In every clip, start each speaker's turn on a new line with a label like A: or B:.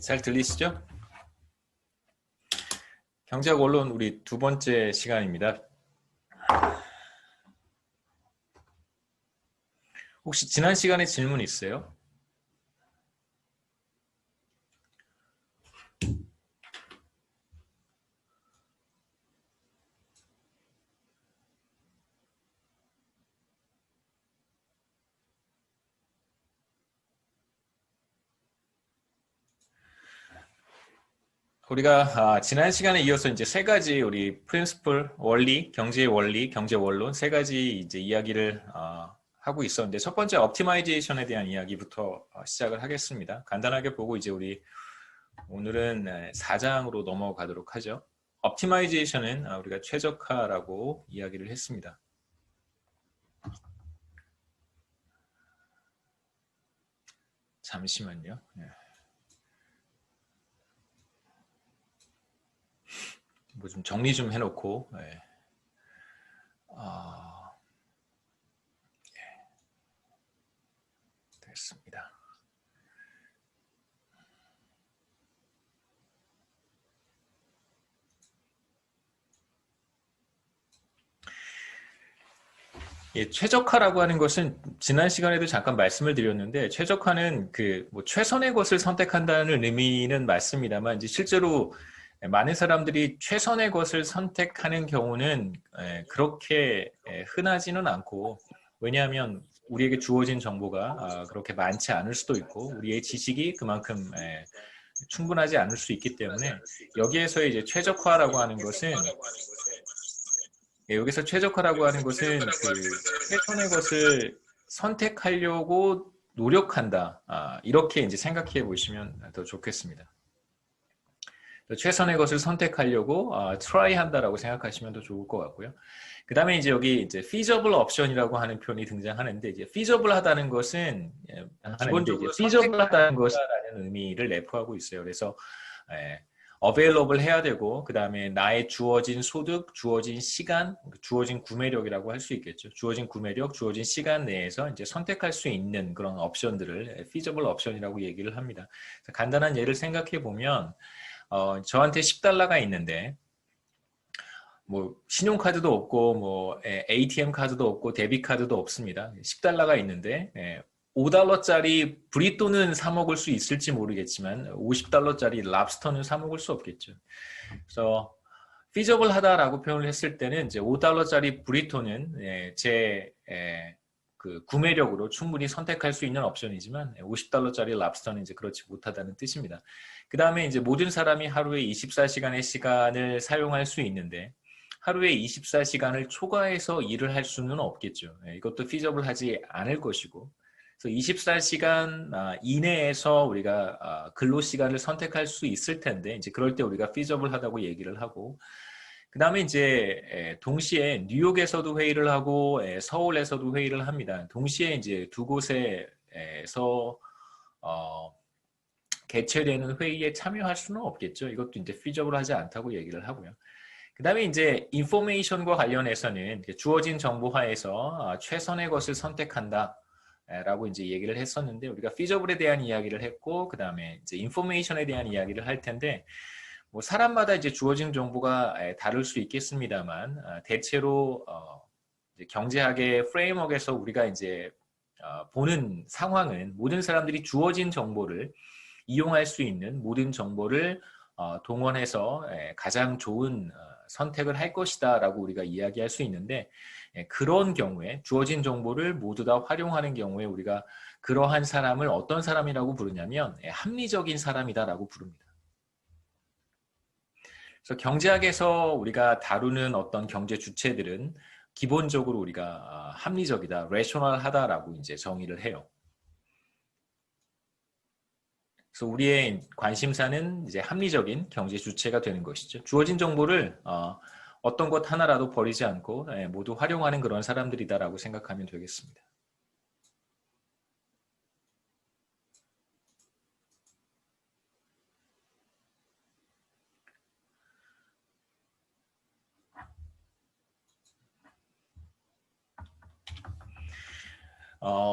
A: 잘 들리시죠? 경제학 원론 우리 두 번째 시간입니다. 혹시 지난 시간에 질문 있어요? 우리가 지난 시간에 이어서 이제 세 가지 우리 프린시플 원리, 경제의 원리, 경제 원론 세 가지 이제 이야기를 하고 있었는데 첫 번째 옵티마이제이션에 대한 이야기부터 시작을 하겠습니다. 간단하게 보고 이제 우리 오늘은 4장으로 넘어가도록 하죠. 옵티마이제이션은 우리가 최적화라고 이야기를 했습니다. 잠시만요. 뭐 좀 정리 좀 해놓고 됐습니다. 예, 최적화라고 하는 것은 지난 시간에도 잠깐 말씀을 드렸는데 최적화는 그 뭐 최선의 것을 선택한다는 의미는 맞습니다만 이제 실제로 많은 사람들이 최선의 것을 선택하는 경우는 그렇게 흔하지는 않고 왜냐하면 우리에게 주어진 정보가 그렇게 많지 않을 수도 있고 우리의 지식이 그만큼 충분하지 않을 수 있기 때문에 여기에서 이제 최적화라고 하는 것은 여기서 최적화라고 하는 것은 그 최선의 것을 선택하려고 노력한다. 이렇게 이제 생각해 보시면 더 좋겠습니다. 최선의 것을 선택하려고 try 한다라고 생각하시면 더 좋을 것 같고요. 그 다음에 이제 여기 이제 feasible option이라고 하는 표현이 등장하는데 이제 feasible 하다는 것은 기본적으로 선택하다는 것이라는 의미를 내포하고 있어요. 그래서 available 해야 되고 그 다음에 나의 주어진 소득, 주어진 시간, 주어진 구매력이라고 할 수 있겠죠. 주어진 구매력, 주어진 시간 내에서 이제 선택할 수 있는 그런 옵션들을 feasible option이라고 얘기를 합니다. 간단한 예를 생각해 보면 저한테 10달러가 있는데 뭐 신용카드도 없고 뭐 ATM 카드도 없고 데비트 카드도 없습니다. 10달러가 있는데 5달러짜리 브리또는 사 먹을 수 있을지 모르겠지만 50달러짜리 랍스터는 사 먹을 수 없겠죠. 그래서 feasible 하다라고 표현을 했을 때는 이제 5달러짜리 브리또는 제 그 구매력으로 충분히 선택할 수 있는 옵션이지만 50달러짜리 랍스터는 이제 그렇지 못하다는 뜻입니다. 그 다음에 이제 모든 사람이 하루에 24시간의 시간을 사용할 수 있는데 하루에 24시간을 초과해서 일을 할 수는 없겠죠. 이것도 feasible 하지 않을 것이고 그래서 24시간 이내에서 우리가 근로 시간을 선택할 수 있을 텐데 이제 그럴 때 우리가 feasible 하다고 얘기를 하고 그 다음에 이제 동시에 뉴욕에서도 회의를 하고 서울에서도 회의를 합니다. 동시에 이제 두 곳에서 개최되는 회의에 참여할 수는 없겠죠. 이것도 이제 feasible 하지 않다고 얘기를 하고요. 그 다음에 이제 인포메이션과 관련해서는 주어진 정보 하에서 최선의 것을 선택한다. 라고 이제 얘기를 했었는데 우리가 feasible에 대한 이야기를 했고 그 다음에 이제 인포메이션에 대한 이야기를 할 텐데 뭐 사람마다 이제 주어진 정보가 다를 수 있겠습니다만 대체로 이제 경제학의 프레임워크에서 우리가 이제 보는 상황은 모든 사람들이 주어진 정보를 이용할 수 있는 모든 정보를 동원해서 가장 좋은 선택을 할 것이다 라고 우리가 이야기할 수 있는데 그런 경우에 주어진 정보를 모두 다 활용하는 경우에 우리가 그러한 사람을 어떤 사람이라고 부르냐면 합리적인 사람이다 라고 부릅니다. 그래서 경제학에서 우리가 다루는 어떤 경제 주체들은 기본적으로 우리가 합리적이다, 레셔널하다라고 이제 정의를 해요. 그래서 우리의 관심사는 이제 합리적인 경제 주체가 되는 것이죠. 주어진 정보를 어떤 것 하나라도 버리지 않고 모두 활용하는 그런 사람들이다라고 생각하면 되겠습니다.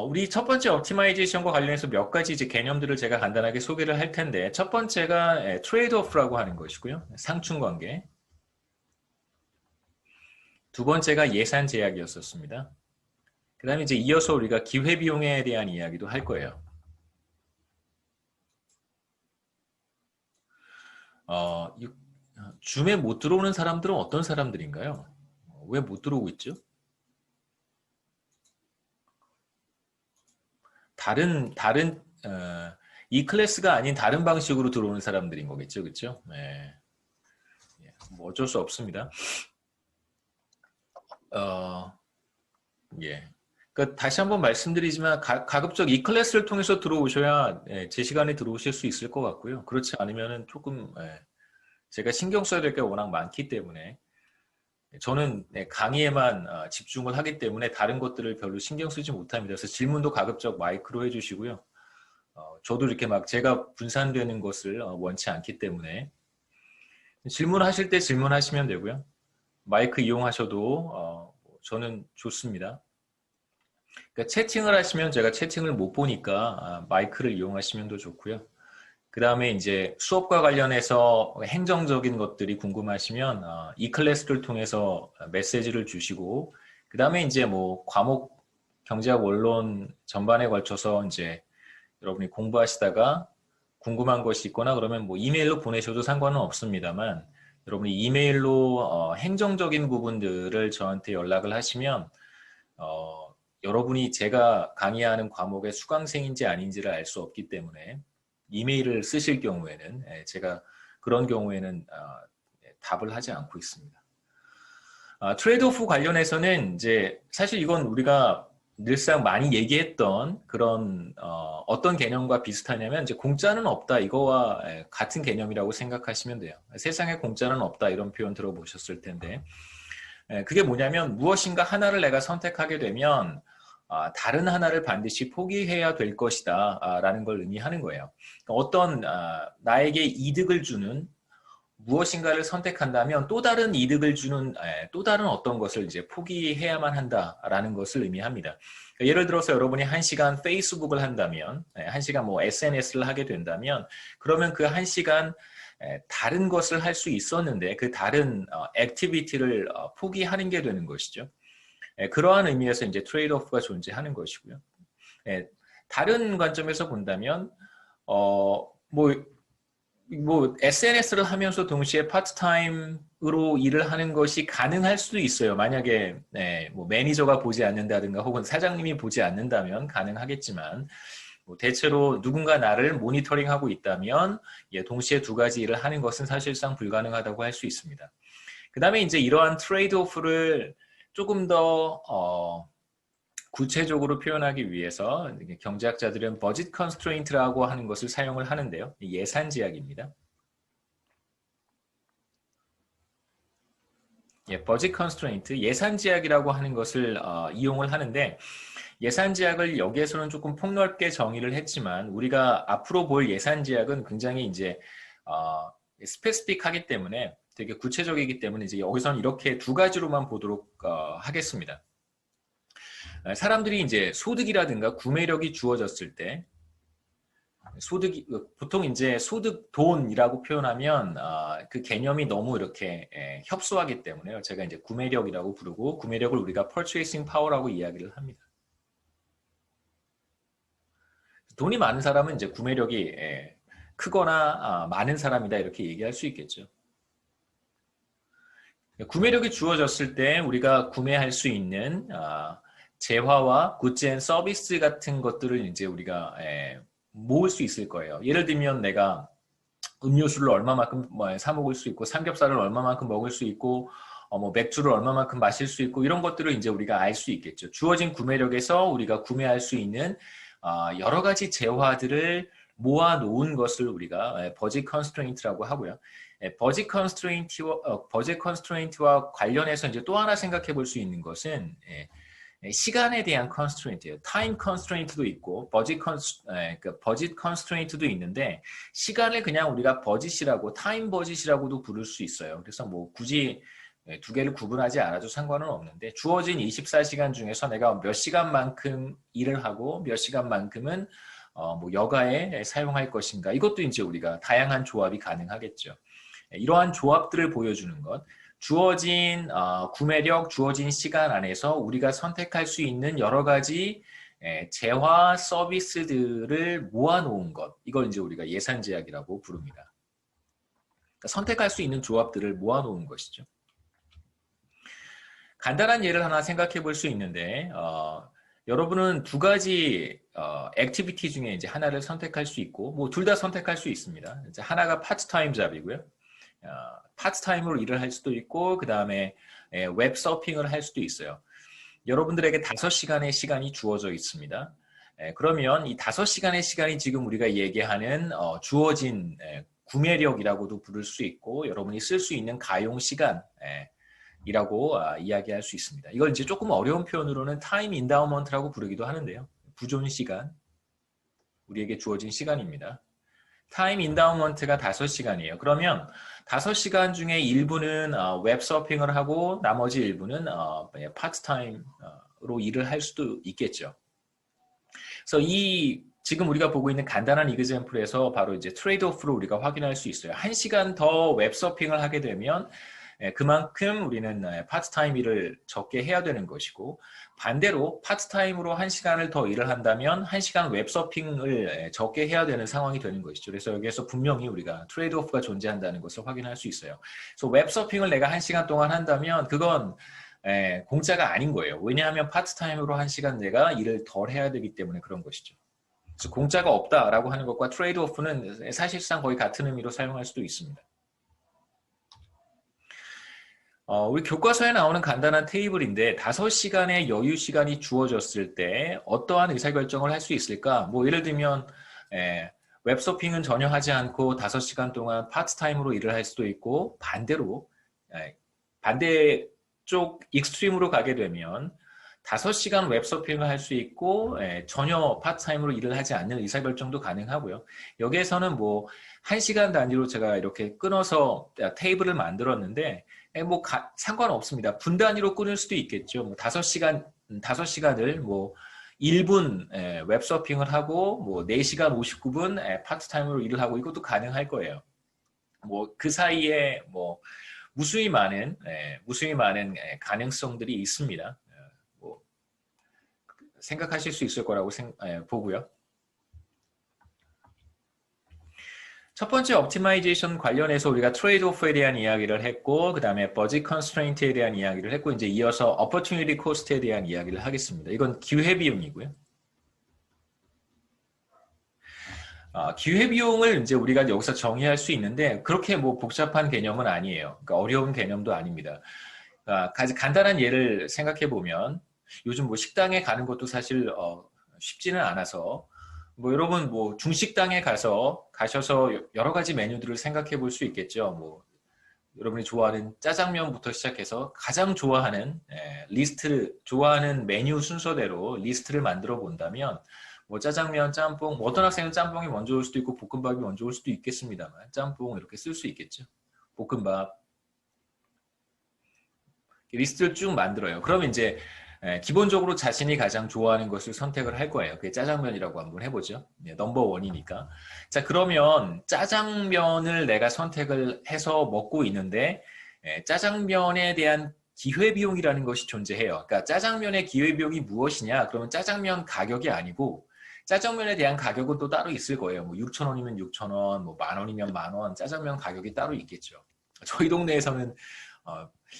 A: 우리 첫 번째 옵티마이제이션과 관련해서 몇 가지 이제 개념들을 제가 간단하게 소개를 할 텐데, 첫 번째가 트레이드 오프라고 하는 것이고요. 상충 관계. 두 번째가 예산 제약이었었습니다. 그 다음에 이제 이어서 우리가 기회비용에 대한 이야기도 할 거예요. 줌에 못 들어오는 사람들은 어떤 사람들인가요? 왜 못 들어오고 있죠? 이 클래스가 아닌 다른 방식으로 들어오는 사람들인 거겠죠, 그렇죠? 네. 뭐 어쩔 수 없습니다. 예. 그러니까 다시 한번 말씀드리지만 가급적 이 클래스를 통해서 들어오셔야 제 시간에 들어오실 수 있을 것 같고요. 그렇지 않으면은 조금 제가 신경 써야 될 게 워낙 많기 때문에 저는 강의에만 집중을 하기 때문에 다른 것들을 별로 신경 쓰지 못합니다. 그래서 질문도 가급적 마이크로 해주시고요. 저도 이렇게 막 제가 분산되는 것을 원치 않기 때문에 질문하실 때 질문하시면 되고요. 마이크 이용하셔도 저는 좋습니다. 그러니까 채팅을 하시면 제가 채팅을 못 보니까 마이크를 이용하시면 더 좋고요. 그 다음에 이제 수업과 관련해서 행정적인 것들이 궁금하시면 이 클래스를 통해서 메시지를 주시고, 그 다음에 이제 뭐 과목 경제학 원론 전반에 걸쳐서 이제 여러분이 공부하시다가 궁금한 것이 있거나 그러면 뭐 이메일로 보내셔도 상관은 없습니다만, 여러분이 이메일로 행정적인 부분들을 저한테 연락을 하시면 여러분이 제가 강의하는 과목의 수강생인지 아닌지를 알 수 없기 때문에 이메일을 쓰실 경우에는 제가 그런 경우에는 답을 하지 않고 있습니다. 트레이드오프 관련해서는 이제 사실 이건 우리가 늘상 많이 얘기했던 그런 어떤 개념과 비슷하냐면 이제 공짜는 없다 이거와 같은 개념이라고 생각하시면 돼요. 세상에 공짜는 없다 이런 표현 들어보셨을 텐데 그게 뭐냐면 무엇인가 하나를 내가 선택하게 되면 다른 하나를 반드시 포기해야 될 것이다 라는 걸 의미하는 거예요. 어떤 나에게 이득을 주는 무엇인가를 선택한다면 또 다른 이득을 주는 또 다른 어떤 것을 이제 포기해야만 한다라는 것을 의미합니다. 예를 들어서 여러분이 1시간 페이스북을 한다면 1시간 뭐 SNS를 하게 된다면 그러면 그 1시간 다른 것을 할 수 있었는데 그 다른 액티비티를 포기하는 게 되는 것이죠. 그러한 의미에서 이제 트레이드오프가 존재하는 것이고요. 다른 관점에서 본다면 뭐 SNS를 하면서 동시에 파트타임으로 일을 하는 것이 가능할 수도 있어요. 만약에 뭐 매니저가 보지 않는다든가 혹은 사장님이 보지 않는다면 가능하겠지만 뭐 대체로 누군가 나를 모니터링하고 있다면 동시에 두 가지 일을 하는 것은 사실상 불가능하다고 할 수 있습니다. 그 다음에 이제 이러한 트레이드오프를 조금 더 구체적으로 표현하기 위해서 경제학자들은 버짓 컨스트레인트라고 하는 것을 사용을 하는데요. 예산 제약입니다. 버짓 컨스트레인트, 예산 제약이라고 하는 것을 이용을 하는데 예산 제약을 여기에서는 조금 폭넓게 정의를 했지만 우리가 앞으로 볼 예산 제약은 굉장히 이제 스페시픽하기 때문에 되게 구체적이기 때문에 이제 여기서는 이렇게 두 가지로만 보도록 하겠습니다. 사람들이 이제 소득이라든가 구매력이 주어졌을 때 소득이 보통 이제 소득 돈이라고 표현하면 그 개념이 너무 이렇게 협소하기 때문에요. 제가 이제 구매력이라고 부르고 구매력을 우리가 purchasing power라고 이야기를 합니다. 돈이 많은 사람은 이제 구매력이 크거나 많은 사람이다 이렇게 얘기할 수 있겠죠. 구매력이 주어졌을 때 우리가 구매할 수 있는 재화와 굿즈 앤 서비스 같은 것들을 이제 우리가 모을 수 있을 거예요. 예를 들면 내가 음료수를 얼마만큼 사 먹을 수 있고 삼겹살을 얼마만큼 먹을 수 있고 뭐 맥주를 얼마만큼 마실 수 있고 이런 것들을 이제 우리가 알 수 있겠죠. 주어진 구매력에서 우리가 구매할 수 있는 여러 가지 재화들을 모아 놓은 것을 우리가 버짓 컨스트레인트라고 하고요. 버짓 컨스트레인트와 관련해서 이제 또 하나 생각해 볼 수 있는 것은 시간에 대한 컨스트레인트예요. 타임 컨스트레인트도 있고 버짓 컨스트레인트도 있는데 시간을 그냥 우리가 버짓이라고 타임 버짓이라고도 부를 수 있어요. 그래서 뭐 굳이 두 개를 구분하지 않아도 상관은 없는데 주어진 24시간 중에서 내가 몇 시간만큼 일을 하고 몇 시간만큼은 뭐 여가에 사용할 것인가 이것도 이제 우리가 다양한 조합이 가능하겠죠. 이러한 조합들을 보여주는 것 주어진 구매력, 주어진 시간 안에서 우리가 선택할 수 있는 여러 가지 재화 서비스들을 모아놓은 것 이걸 이제 우리가 예산 제약이라고 부릅니다. 그러니까 선택할 수 있는 조합들을 모아놓은 것이죠. 간단한 예를 하나 생각해 볼 수 있는데 여러분은 두 가지 액티비티 중에 이제 하나를 선택할 수 있고 뭐 둘 다 선택할 수 있습니다. 이제 하나가 파트타임 잡이고요. 파트타임으로 일을 할 수도 있고 그 다음에 웹 서핑을 할 수도 있어요. 여러분들에게 5시간의 시간이 주어져 있습니다. 그러면 이 5시간의 시간이 지금 우리가 얘기하는 주어진 구매력이라고도 부를 수 있고 여러분이 쓸 수 있는 가용 시간 이라고 이야기할 수 있습니다. 이걸 이제 조금 어려운 표현으로는 타임 인다우먼트라고 부르기도 하는데요. 부존 시간, 우리에게 주어진 시간입니다. 타임 인다우먼트가 5시간이에요. 그러면 5시간 중에 일부는 웹 서핑을 하고 나머지 일부는 파트타임으로 일을 할 수도 있겠죠. 그래서 지금 우리가 보고 있는 간단한 이그젬플에서 바로 이제 트레이드 오프로 우리가 확인할 수 있어요. 1시간 더 웹 서핑을 하게 되면 그만큼 우리는 파트타임 일을 적게 해야 되는 것이고 반대로 파트타임으로 1시간을 더 일을 한다면 1시간 웹서핑을 적게 해야 되는 상황이 되는 것이죠. 그래서 여기에서 분명히 우리가 트레이드 오프가 존재한다는 것을 확인할 수 있어요. 그래서 웹서핑을 내가 1시간 동안 한다면 그건 공짜가 아닌 거예요. 왜냐하면 파트타임으로 1시간 내가 일을 덜 해야 되기 때문에 그런 것이죠. 그래서 공짜가 없다라고 하는 것과 트레이드 오프는 사실상 거의 같은 의미로 사용할 수도 있습니다. 우리 교과서에 나오는 간단한 테이블인데 5시간의 여유 시간이 주어졌을 때 어떠한 의사결정을 할 수 있을까? 뭐 예를 들면 웹서핑은 전혀 하지 않고 5시간 동안 파트타임으로 일을 할 수도 있고 반대로 반대쪽 익스트림으로 가게 되면 5시간 웹서핑을 할 수 있고 전혀 파트타임으로 일을 하지 않는 의사결정도 가능하고요. 여기에서는 뭐 1시간 단위로 제가 이렇게 끊어서 테이블을 만들었는데 뭐 상관없습니다. 분 단위로 끊을 수도 있겠죠. 뭐 5시간을 뭐 1분 웹서핑을 하고 뭐 4시간 59분 파트타임으로 일을 하고 이것도 가능할 거예요. 뭐 그 사이에 뭐 무수히 많은 가능성들이 있습니다. 뭐 생각하실 수 있을 거라고 보고요. 첫 번째 옵티마이제이션 관련해서 우리가 트레이드 오프에 대한 이야기를 했고 그 다음에 버짓 컨스트레인트에 대한 이야기를 했고 이제 이어서 오퍼튜니티 코스트에 대한 이야기를 하겠습니다. 이건 기회비용이고요. 기회비용을 이제 우리가 여기서 정의할 수 있는데 그렇게 뭐 복잡한 개념은 아니에요. 그러니까 어려운 개념도 아닙니다. 간단한 예를 생각해 보면 요즘 뭐 식당에 가는 것도 사실 쉽지는 않아서 뭐 여러분 뭐 중식당에 가셔서 여러 가지 메뉴들을 생각해 볼 수 있겠죠. 뭐 여러분이 좋아하는 짜장면부터 시작해서 가장 좋아하는 좋아하는 메뉴 순서대로 리스트를 만들어 본다면 뭐 짜장면, 짬뽕, 뭐 어떤 학생은 짬뽕이 먼저 올 수도 있고 볶음밥이 먼저 올 수도 있겠습니다만 짬뽕 이렇게 쓸 수 있겠죠. 볶음밥 리스트를 쭉 만들어요. 그러면 이제 기본적으로 자신이 가장 좋아하는 것을 선택을 할 거예요. 그게 짜장면이라고 한번 해보죠. 넘버 원이니까. 자, 그러면 짜장면을 내가 선택을 해서 먹고 있는데 짜장면에 대한 기회비용이라는 것이 존재해요. 그러니까 짜장면의 기회비용이 무엇이냐? 그러면 짜장면 가격이 아니고 짜장면에 대한 가격은 또 따로 있을 거예요. 뭐 6,000원이면 6,000원, 뭐 10,000원이면 10,000원, 짜장면 가격이 따로 있겠죠. 저희 동네에서는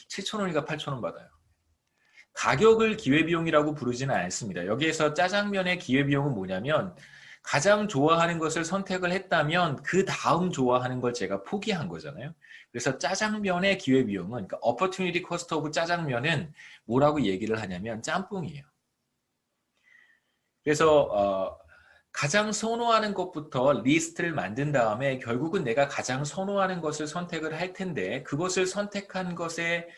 A: 7,000원인가 8,000원 받아요. 가격을 기회비용이라고 부르지는 않습니다. 여기에서 짜장면의 기회비용은 뭐냐면 가장 좋아하는 것을 선택을 했다면 그 다음 좋아하는 걸 제가 포기한 거잖아요. 그래서 짜장면의 기회비용은 그러니까 opportunity cost of 짜장면은 뭐라고 얘기를 하냐면 짬뽕이에요. 그래서 가장 선호하는 것부터 리스트를 만든 다음에 결국은 내가 가장 선호하는 것을 선택을 할 텐데 그것을 선택한 것에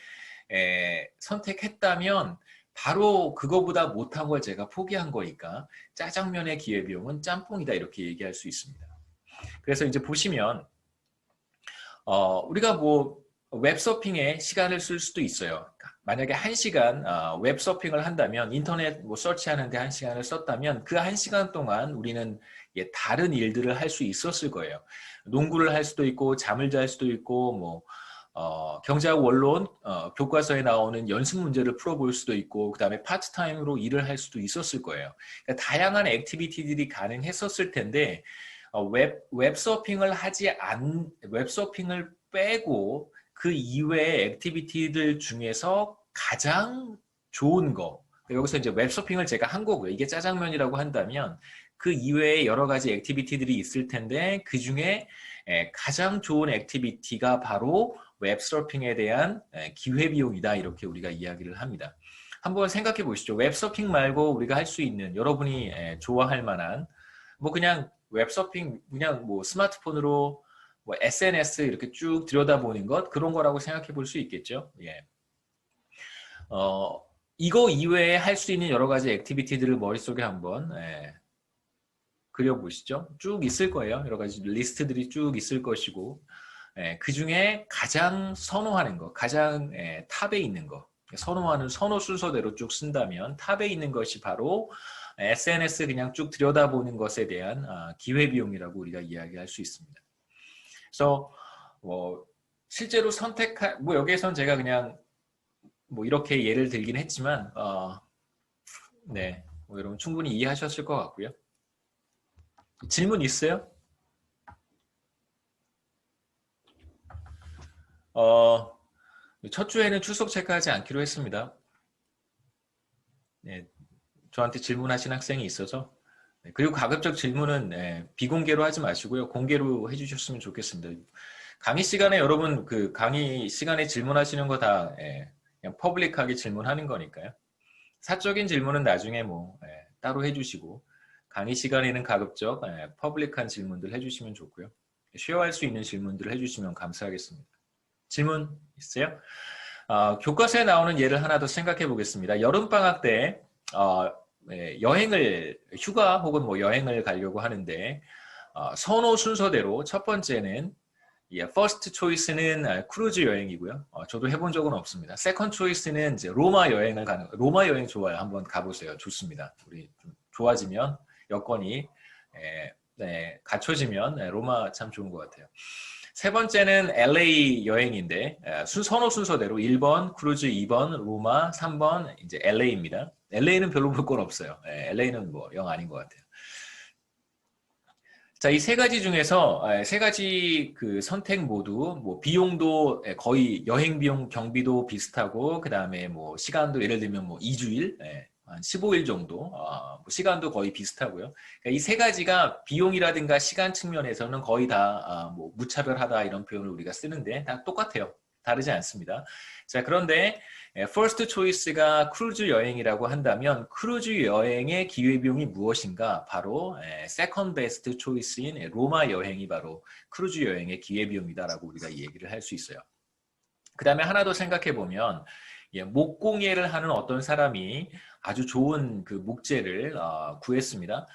A: 선택했다면 바로 그거보다 못한 걸 제가 포기한 거니까 짜장면의 기회비용은 짬뽕이다 이렇게 얘기할 수 있습니다. 그래서 이제 보시면 우리가 뭐 웹서핑에 시간을 쓸 수도 있어요. 만약에 1시간 웹서핑을 한다면 인터넷 뭐 서치하는데 1시간을 썼다면 그 1시간 동안 우리는 다른 일들을 할 수 있었을 거예요. 농구를 할 수도 있고 잠을 잘 수도 있고 뭐 경제학 원론 교과서에 나오는 연습 문제를 풀어볼 수도 있고 그 다음에 파트타임으로 일을 할 수도 있었을 거예요. 그러니까 다양한 액티비티들이 가능했었을 텐데 웹서핑을 빼고 그 이외의 액티비티들 중에서 가장 좋은 거 여기서 이제 웹서핑을 제가 한 거고요. 이게 짜장면이라고 한다면 그 이외에 여러 가지 액티비티들이 있을 텐데 그 중에 가장 좋은 액티비티가 바로 웹서핑에 대한 기회비용이다 이렇게 우리가 이야기를 합니다. 한번 생각해 보시죠. 웹서핑 말고 우리가 할 수 있는 여러분이 좋아할 만한 뭐 그냥 웹서핑 그냥 뭐 스마트폰으로 뭐 SNS 이렇게 쭉 들여다보는 것 그런 거라고 생각해 볼 수 있겠죠. 예. 이거 이외에 할 수 있는 여러 가지 액티비티들을 머릿속에 한번 그려보시죠. 쭉 있을 거예요. 여러 가지 리스트들이 쭉 있을 것이고 그 중에 가장 선호하는 거, 가장 탑에 있는 거 선호하는 선호 순서대로 쭉 쓴다면 탑에 있는 것이 바로 SNS 그냥 쭉 들여다보는 것에 대한 기회비용이라고 우리가 이야기할 수 있습니다. 그래서 실제로 뭐 여기에선 제가 그냥 뭐 이렇게 예를 들긴 했지만 네, 뭐 여러분 충분히 이해하셨을 것 같고요. 질문 있어요? 첫 주에는 출석 체크하지 않기로 했습니다. 네, 저한테 질문하신 학생이 있어서 그리고 가급적 질문은 비공개로 하지 마시고요. 공개로 해주셨으면 좋겠습니다. 강의 시간에 여러분 그 강의 시간에 질문하시는 거 다 그냥 퍼블릭하게 질문하는 거니까요. 사적인 질문은 나중에 뭐 따로 해주시고 강의 시간에는 가급적 퍼블릭한 질문들 해주시면 좋고요. 쉐어할 수 있는 질문들을 해주시면 감사하겠습니다. 질문 있어요? 교과서에 나오는 예를 하나 더 생각해 보겠습니다. 여름방학 때 휴가 혹은 뭐 여행을 가려고 하는데 선호 순서대로 첫 번째는 퍼스트 초이스는 크루즈 여행이고요. 저도 해본 적은 없습니다. 세컨드 초이스는 이제 로마 여행을 가는 거예요. 로마 여행 좋아요. 한번 가보세요. 좋습니다. 우리 좀 좋아지면 여건이 갖춰지면 로마 참 좋은 것 같아요. 세 번째는 LA 여행인데 선호 순서대로 1번 크루즈, 2번 로마, 3번 이제 LA입니다. LA는 별로 볼 건 없어요. LA는 뭐 영 아닌 것 같아요. 자, 이 세 가지 중에서 세 가지 그 선택 모두 뭐 비용도 거의 여행 비용 경비도 비슷하고 그 다음에 뭐 시간도 예를 들면 뭐 2주일 한 15일 정도 시간도 거의 비슷하고요. 그러니까 이 세 가지가 비용이라든가 시간 측면에서는 거의 다 뭐 무차별하다 이런 표현을 우리가 쓰는데 다 똑같아요. 다르지 않습니다. 자, 그런데 퍼스트 초이스가 크루즈 여행이라고 한다면 크루즈 여행의 기회비용이 무엇인가? 바로 세컨드 베스트 초이스인 로마 여행이 바로 크루즈 여행의 기회비용이다라고 우리가 얘기를 할 수 있어요. 그 다음에 하나 더 생각해 보면 목공예를 하는 어떤 사람이 아주 좋은 그 목재를 구했습니다.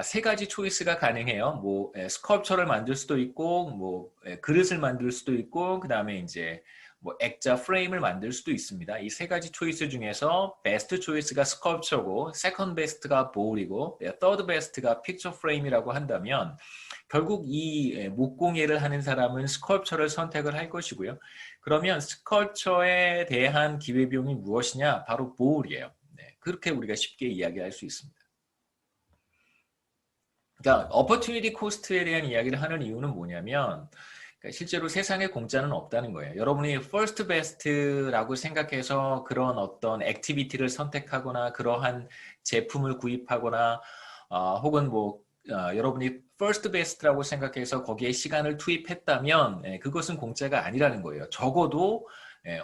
A: 세 가지 초이스가 가능해요. 뭐 스컬프처를 만들 수도 있고, 뭐 그릇을 만들 수도 있고, 그 다음에 이제 뭐 액자 프레임을 만들 수도 있습니다. 이 세 가지 초이스 중에서 베스트 초이스가 스컬프처고, 세컨드 베스트가 보울이고, 서드 베스트가 픽처 프레임이라고 한다면 결국 이 목공예를 하는 사람은 스컬프처를 선택을 할 것이고요. 그러면 스컬프처에 대한 기회비용이 무엇이냐? 바로 보울이에요. 그렇게 우리가 쉽게 이야기할 수 있습니다. 그러니까 opportunity cost에 대한 이야기를 하는 이유는 뭐냐면 실제로 세상에 공짜는 없다는 거예요. 여러분이 first best라고 생각해서 그런 어떤 액티비티를 선택하거나 그러한 제품을 구입하거나 혹은 뭐 여러분이 first best라고 생각해서 거기에 시간을 투입했다면 그것은 공짜가 아니라는 거예요. 적어도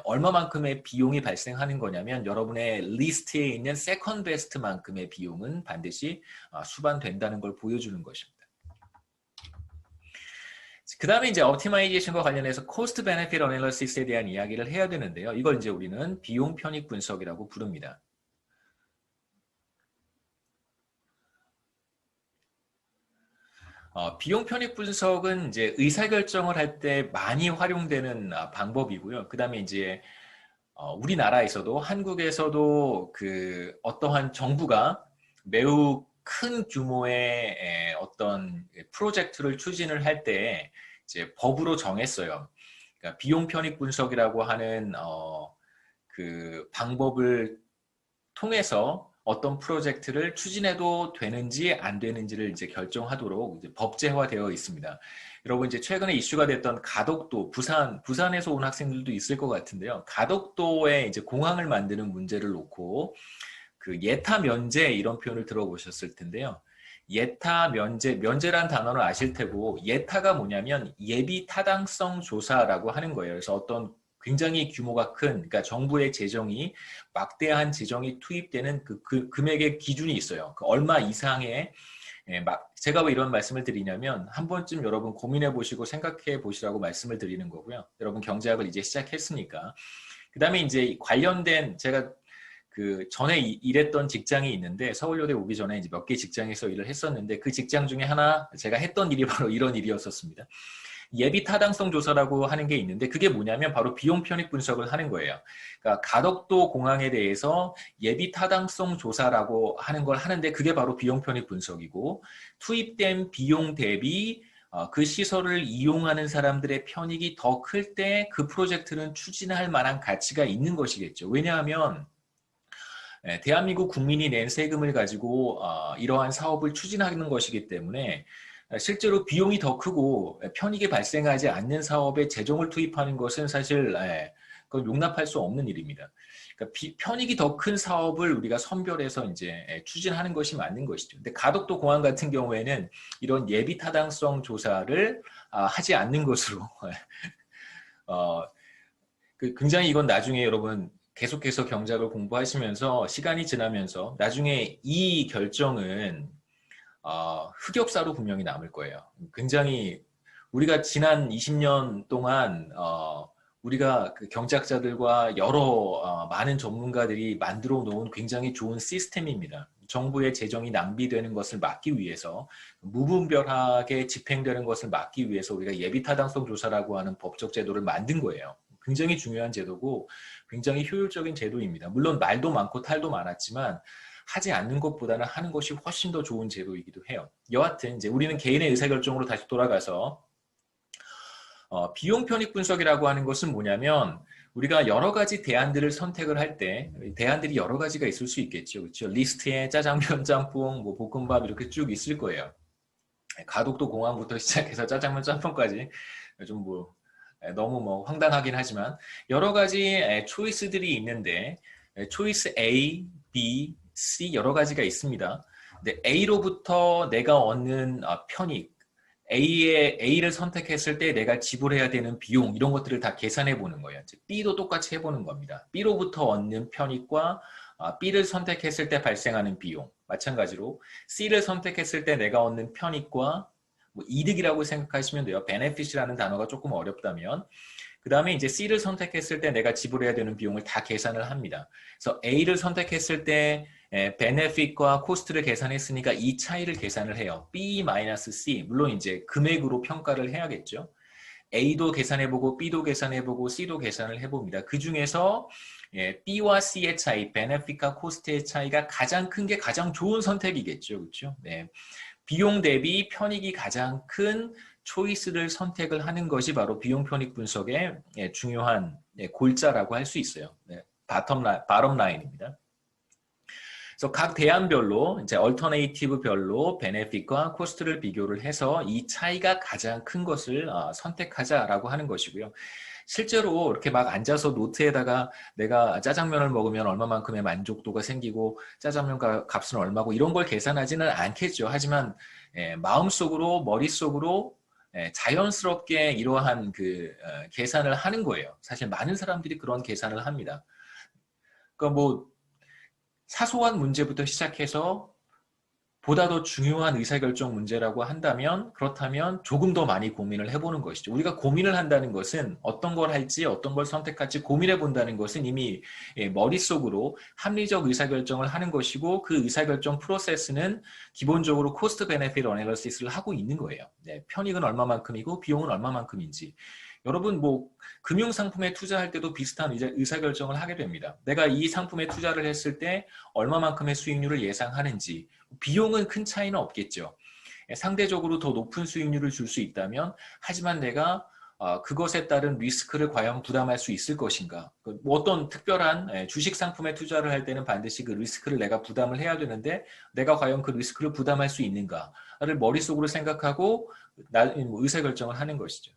A: 얼마만큼의 비용이 발생하는 거냐면 여러분의 리스트에 있는 second best만큼의 비용은 반드시 수반된다는 걸 보여주는 것입니다. 그 다음에 이제 옵티마이제이션과 관련해서 코스트 베네핏 어널리시스에 대한 이야기를 해야 되는데요. 이걸 이제 우리는 비용 편익 분석이라고 부릅니다. 비용 편익 분석은 이제 의사결정을 할 때 많이 활용되는 방법이고요. 그 다음에 이제 우리나라에서도 한국에서도 그 어떠한 정부가 매우 큰 규모의 어떤 프로젝트를 추진을 할 때 이제 법으로 정했어요. 그러니까 비용 편익 분석이라고 하는 그 방법을 통해서 어떤 프로젝트를 추진해도 되는지 안 되는지를 이제 결정하도록 이제 법제화되어 있습니다. 여러분 이제 최근에 이슈가 됐던 가덕도 부산에서 온 학생들도 있을 것 같은데요. 가덕도에 이제 공항을 만드는 문제를 놓고 그 예타 면제 이런 표현을 들어보셨을 텐데요. 예타 면제란 단어를 아실 테고 예타가 뭐냐면 예비 타당성 조사라고 하는 거예요. 그래서 어떤 굉장히 규모가 큰, 그러니까 정부의 재정이 막대한 재정이 투입되는 그 금액의 기준이 있어요. 그 얼마 이상의 제가 왜 이런 말씀을 드리냐면 한 번쯤 여러분 고민해 보시고 생각해 보시라고 말씀을 드리는 거고요. 여러분 경제학을 이제 시작했으니까. 그 다음에 이제 관련된 제가 그 전에 일했던 직장이 있는데 서울여대 오기 전에 이제 몇 개 직장에서 일을 했었는데 그 직장 중에 하나 제가 했던 일이 바로 이런 일이었었습니다. 예비 타당성 조사라고 하는 게 있는데 그게 뭐냐면 바로 비용 편익 분석을 하는 거예요. 그러니까 가덕도 공항에 대해서 예비 타당성 조사라고 하는 걸 하는데 그게 바로 비용 편익 분석이고 투입된 비용 대비 그 시설을 이용하는 사람들의 편익이 더 클 때 그 프로젝트는 추진할 만한 가치가 있는 것이겠죠. 왜냐하면 대한민국 국민이 낸 세금을 가지고 이러한 사업을 추진하는 것이기 때문에 실제로 비용이 더 크고 편익이 발생하지 않는 사업에 재정을 투입하는 것은 사실 그건 용납할 수 없는 일입니다. 그러니까 편익이 더 큰 사업을 우리가 선별해서 이제 추진하는 것이 맞는 것이죠. 근데 가덕도 공항 같은 경우에는 이런 예비 타당성 조사를 하지 않는 것으로 굉장히 이건 나중에 여러분 계속해서 경제학을 공부하시면서 시간이 지나면서 나중에 이 결정은 흑역사로 분명히 남을 거예요. 굉장히 우리가 지난 20년 동안 우리가 그 경제학자들과 여러 많은 전문가들이 만들어 놓은 굉장히 좋은 시스템입니다. 정부의 재정이 낭비되는 것을 막기 위해서 무분별하게 집행되는 것을 막기 위해서 우리가 예비타당성 조사라고 하는 법적 제도를 만든 거예요. 굉장히 중요한 제도고 굉장히 효율적인 제도입니다. 물론 말도 많고 탈도 많았지만 하지 않는 것보다는 하는 것이 훨씬 더 좋은 제도이기도 해요. 여하튼 이제 우리는 개인의 의사결정으로 다시 돌아가서 비용 편익 분석이라고 하는 것은 뭐냐면 우리가 여러 가지 대안들을 선택을 할 때 대안들이 여러 가지가 있을 수 있겠죠. 그렇죠? 리스트에 짜장면, 짬뽕, 뭐 볶음밥 이렇게 쭉 있을 거예요. 가덕도 공항부터 시작해서 짜장면, 짬뽕까지 좀 뭐 너무 뭐 황당하긴 하지만 여러 가지 초이스들이 있는데 초이스 A, B, C 여러 가지가 있습니다. 근데 A로부터 내가 얻는 편익, A를 선택했을 때 내가 지불해야 되는 비용 이런 것들을 다 계산해 보는 거예요. B도 똑같이 해보는 겁니다. B로부터 얻는 편익과 B를 선택했을 때 발생하는 비용 마찬가지로 C를 선택했을 때 내가 얻는 편익과 뭐 이득이라고 생각하시면 돼요. benefit이라는 단어가 조금 어렵다면 그 다음에 이제 C를 선택했을 때 내가 지불해야 되는 비용을 다 계산을 합니다. 그래서 A를 선택했을 때 benefit과 cost를 계산했으니까 이 차이를 계산을 해요. B-C 물론 이제 금액으로 평가를 해야겠죠. A도 계산해보고 B도 계산해보고 C도 계산을 해봅니다. 그 중에서 B와 C의 차이, benefit과 cost의 차이가 가장 큰 게 가장 좋은 선택이겠죠. 그렇죠? 네. 비용 대비 편익이 가장 큰 초이스를 선택을 하는 것이 바로 비용 편익 분석의 중요한 골자라고 할 수 있어요. 바텀 라인입니다. 그래서 각 대안별로 이제 얼터네이티브별로 베네핏과 코스트를 비교를 해서 이 차이가 가장 큰 것을 선택하자라고 하는 것이고요. 실제로 이렇게 막 앉아서 노트에다가 내가 짜장면을 먹으면 얼마만큼의 만족도가 생기고 짜장면 값은 얼마고 이런 걸 계산하지는 않겠죠. 하지만 마음속으로 머릿속으로 자연스럽게 이러한 그 계산을 하는 거예요. 사실 많은 사람들이 그런 계산을 합니다. 그러니까 뭐 사소한 문제부터 시작해서 보다 더 중요한 의사결정 문제라고 한다면 그렇다면 조금 더 많이 고민을 해보는 것이죠. 우리가 고민을 한다는 것은 어떤 걸 할지 어떤 걸 선택할지 고민해 본다는 것은 이미 머릿속으로 합리적 의사결정을 하는 것이고 그 의사결정 프로세스는 기본적으로 코스트 베네핏 어널리시스를 하고 있는 거예요. 네, 편익은 얼마만큼이고 비용은 얼마만큼인지. 여러분 뭐 금융상품에 투자할 때도 비슷한 의사결정을 하게 됩니다. 내가 이 상품에 투자를 했을 때 얼마만큼의 수익률을 예상하는지 비용은 큰 차이는 없겠죠. 상대적으로 더 높은 수익률을 줄 수 있다면 하지만 내가 그것에 따른 리스크를 과연 부담할 수 있을 것인가. 뭐 어떤 특별한 주식 상품에 투자를 할 때는 반드시 그 리스크를 내가 부담을 해야 되는데 내가 과연 그 리스크를 부담할 수 있는가를 머릿속으로 생각하고 의사결정을 하는 것이죠.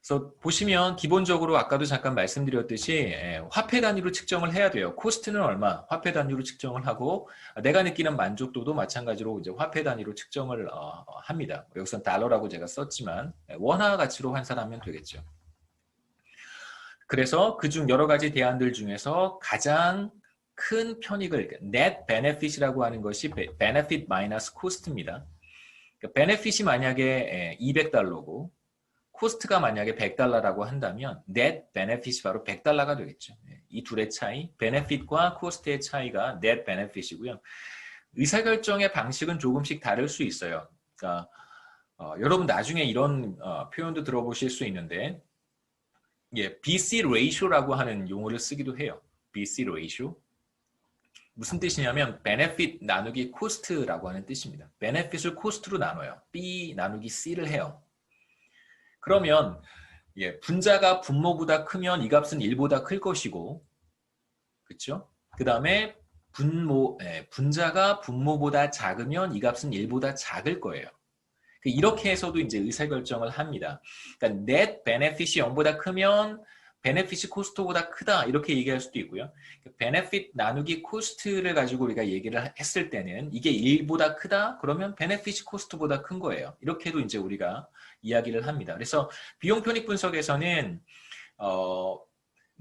A: 그래서 보시면 기본적으로 아까도 잠깐 말씀드렸듯이 화폐 단위로 측정을 해야 돼요. 코스트는 얼마? 화폐 단위로 측정을 하고 내가 느끼는 만족도도 마찬가지로 이제 화폐 단위로 측정을 합니다. 여기서 달러라고 제가 썼지만 원화 가치로 환산하면 되겠죠. 그래서 그중 여러 가지 대안들 중에서 가장 큰 편익을 net benefit이라고 하는 것이 benefit minus cost입니다. benefit이 만약에 200달러고 코스트가 만약에 100달러라고 한다면 net benefit이 바로 100달러가 되겠죠. 이 둘의 차이, benefit과 코스트의 차이가 net benefit이고요. 의사결정의 방식은 조금씩 다를 수 있어요. 그러니까 여러분 나중에 이런 표현도 들어보실 수 있는데 BC ratio라고 하는 용어를 쓰기도 해요. BC ratio. 무슨 뜻이냐면 benefit 나누기 cost라고 하는 뜻입니다. benefit을 cost로 나눠요. B 나누기 C를 해요. 그러면 분자가 분모보다 크면 이 값은 1보다 클 것이고, 그렇죠? 그 다음에 분자가 분모보다 작으면 이 값은 1보다 작을 거예요. 이렇게 해서도 이제 의사결정을 합니다. 그러니까 net benefit이 0보다 크면 benefit이 코스트보다 크다 이렇게 얘기할 수도 있고요. benefit 나누기 코스트를 가지고 우리가 얘기를 했을 때는 이게 1보다 크다 그러면 benefit이 코스트보다 큰 거예요. 이렇게도 이제 우리가 이야기를 합니다. 그래서 비용 편익 분석에서는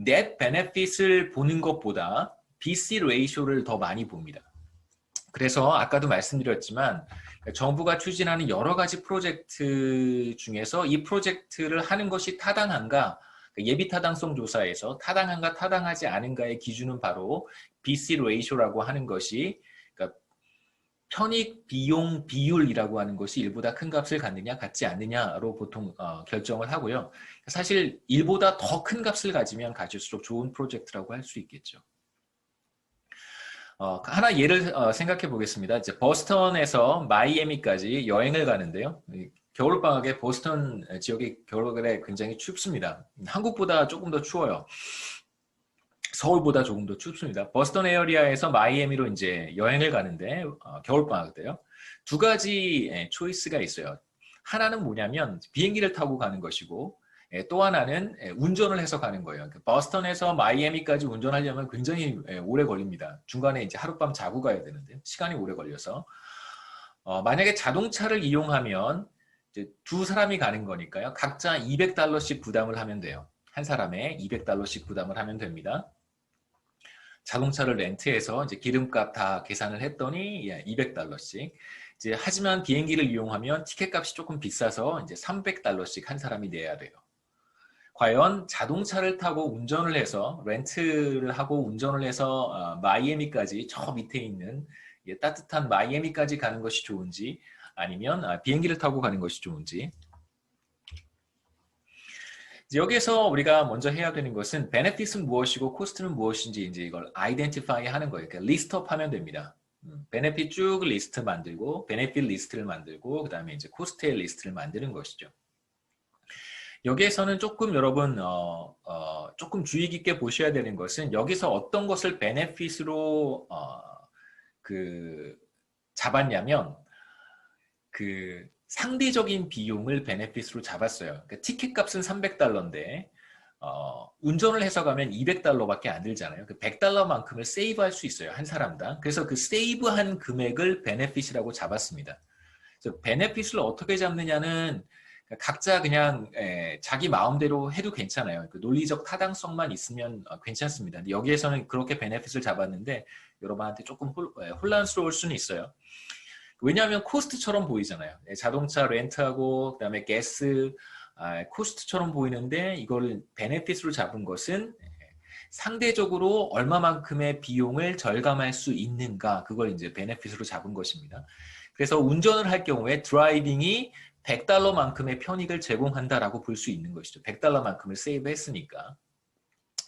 A: net benefit을 보는 것보다 BC ratio를 더 많이 봅니다. 그래서 아까도 말씀드렸지만 정부가 추진하는 여러 가지 프로젝트 중에서 이 프로젝트를 하는 것이 타당한가 예비 타당성 조사에서 타당한가 타당하지 않은가의 기준은 바로 BC ratio라고 하는 것이 그러니까 편익 비용 비율이라고 하는 것이 1보다 큰 값을 갖느냐 갖지 않느냐로 보통 결정을 하고요. 사실 1보다 더 큰 값을 가지면 가질수록 좋은 프로젝트라고 할 수 있겠죠. 하나 예를 생각해 보겠습니다. 이제 버스턴에서 마이애미까지 여행을 가는데요. 겨울방학에 보스턴 지역이 겨울에 굉장히 춥습니다. 한국보다 조금 더 추워요. 서울보다 조금 더 춥습니다. 버스턴 에어리아에서 마이애미로 이제 여행을 가는데 겨울방학 때요. 두 가지 초이스가 있어요. 하나는 뭐냐면 비행기를 타고 가는 것이고 또 하나는 운전을 해서 가는 거예요. 버스턴에서 마이애미까지 운전하려면 굉장히 오래 걸립니다. 중간에 이제 하룻밤 자고 가야 되는데 시간이 오래 걸려서 만약에 자동차를 이용하면 이제 두 사람이 가는 거니까요. 각자 200달러씩 부담을 하면 돼요. 한 사람에 200달러씩 부담을 하면 됩니다. 자동차를 렌트해서 이제 기름값 다 계산을 했더니 200달러씩. 이제 하지만 비행기를 이용하면 티켓값이 조금 비싸서 이제 300달러씩 한 사람이 내야 돼요. 과연 자동차를 타고 운전을 해서 렌트를 하고 운전을 해서 마이애미까지 저 밑에 있는 따뜻한 마이애미까지 가는 것이 좋은지 아니면 비행기를 타고 가는 것이 좋은지 여기서 우리가 먼저 해야 되는 것은 benefit은 무엇이고 cost는 무엇인지 이제 이걸 identify 하는 거예요. 그러니까 리스트업 하면 됩니다. benefit 쭉 리스트 만들고 benefit 리스트를 만들고 그 다음에 이제 cost의 리스트를 만드는 것이죠. 여기에서는 조금 여러분 조금 주의 깊게 보셔야 되는 것은 여기서 어떤 것을 benefit으로 잡았냐면 상대적인 비용을 베네핏으로 잡았어요. 그러니까 티켓 값은 300달러인데 운전을 해서 가면 200달러밖에 안 들잖아요. 그 100달러만큼을 세이브할 수 있어요. 한 사람당. 그래서 그 세이브한 금액을 베네핏이라고 잡았습니다. 그래서 베네핏을 어떻게 잡느냐는 각자 그냥 자기 마음대로 해도 괜찮아요. 그 논리적 타당성만 있으면 괜찮습니다. 근데 여기에서는 그렇게 베네핏을 잡았는데 여러분한테 조금 혼란스러울 수는 있어요. 왜냐하면 코스트처럼 보이잖아요. 자동차 렌트하고 그다음에 가스 코스트처럼 보이는데 이걸 베네핏으로 잡은 것은 상대적으로 얼마만큼의 비용을 절감할 수 있는가 그걸 이제 베네핏으로 잡은 것입니다. 그래서 운전을 할 경우에 드라이빙이 $100만큼의 편익을 제공한다라고 볼 수 있는 것이죠. $100만큼을 세이브했으니까.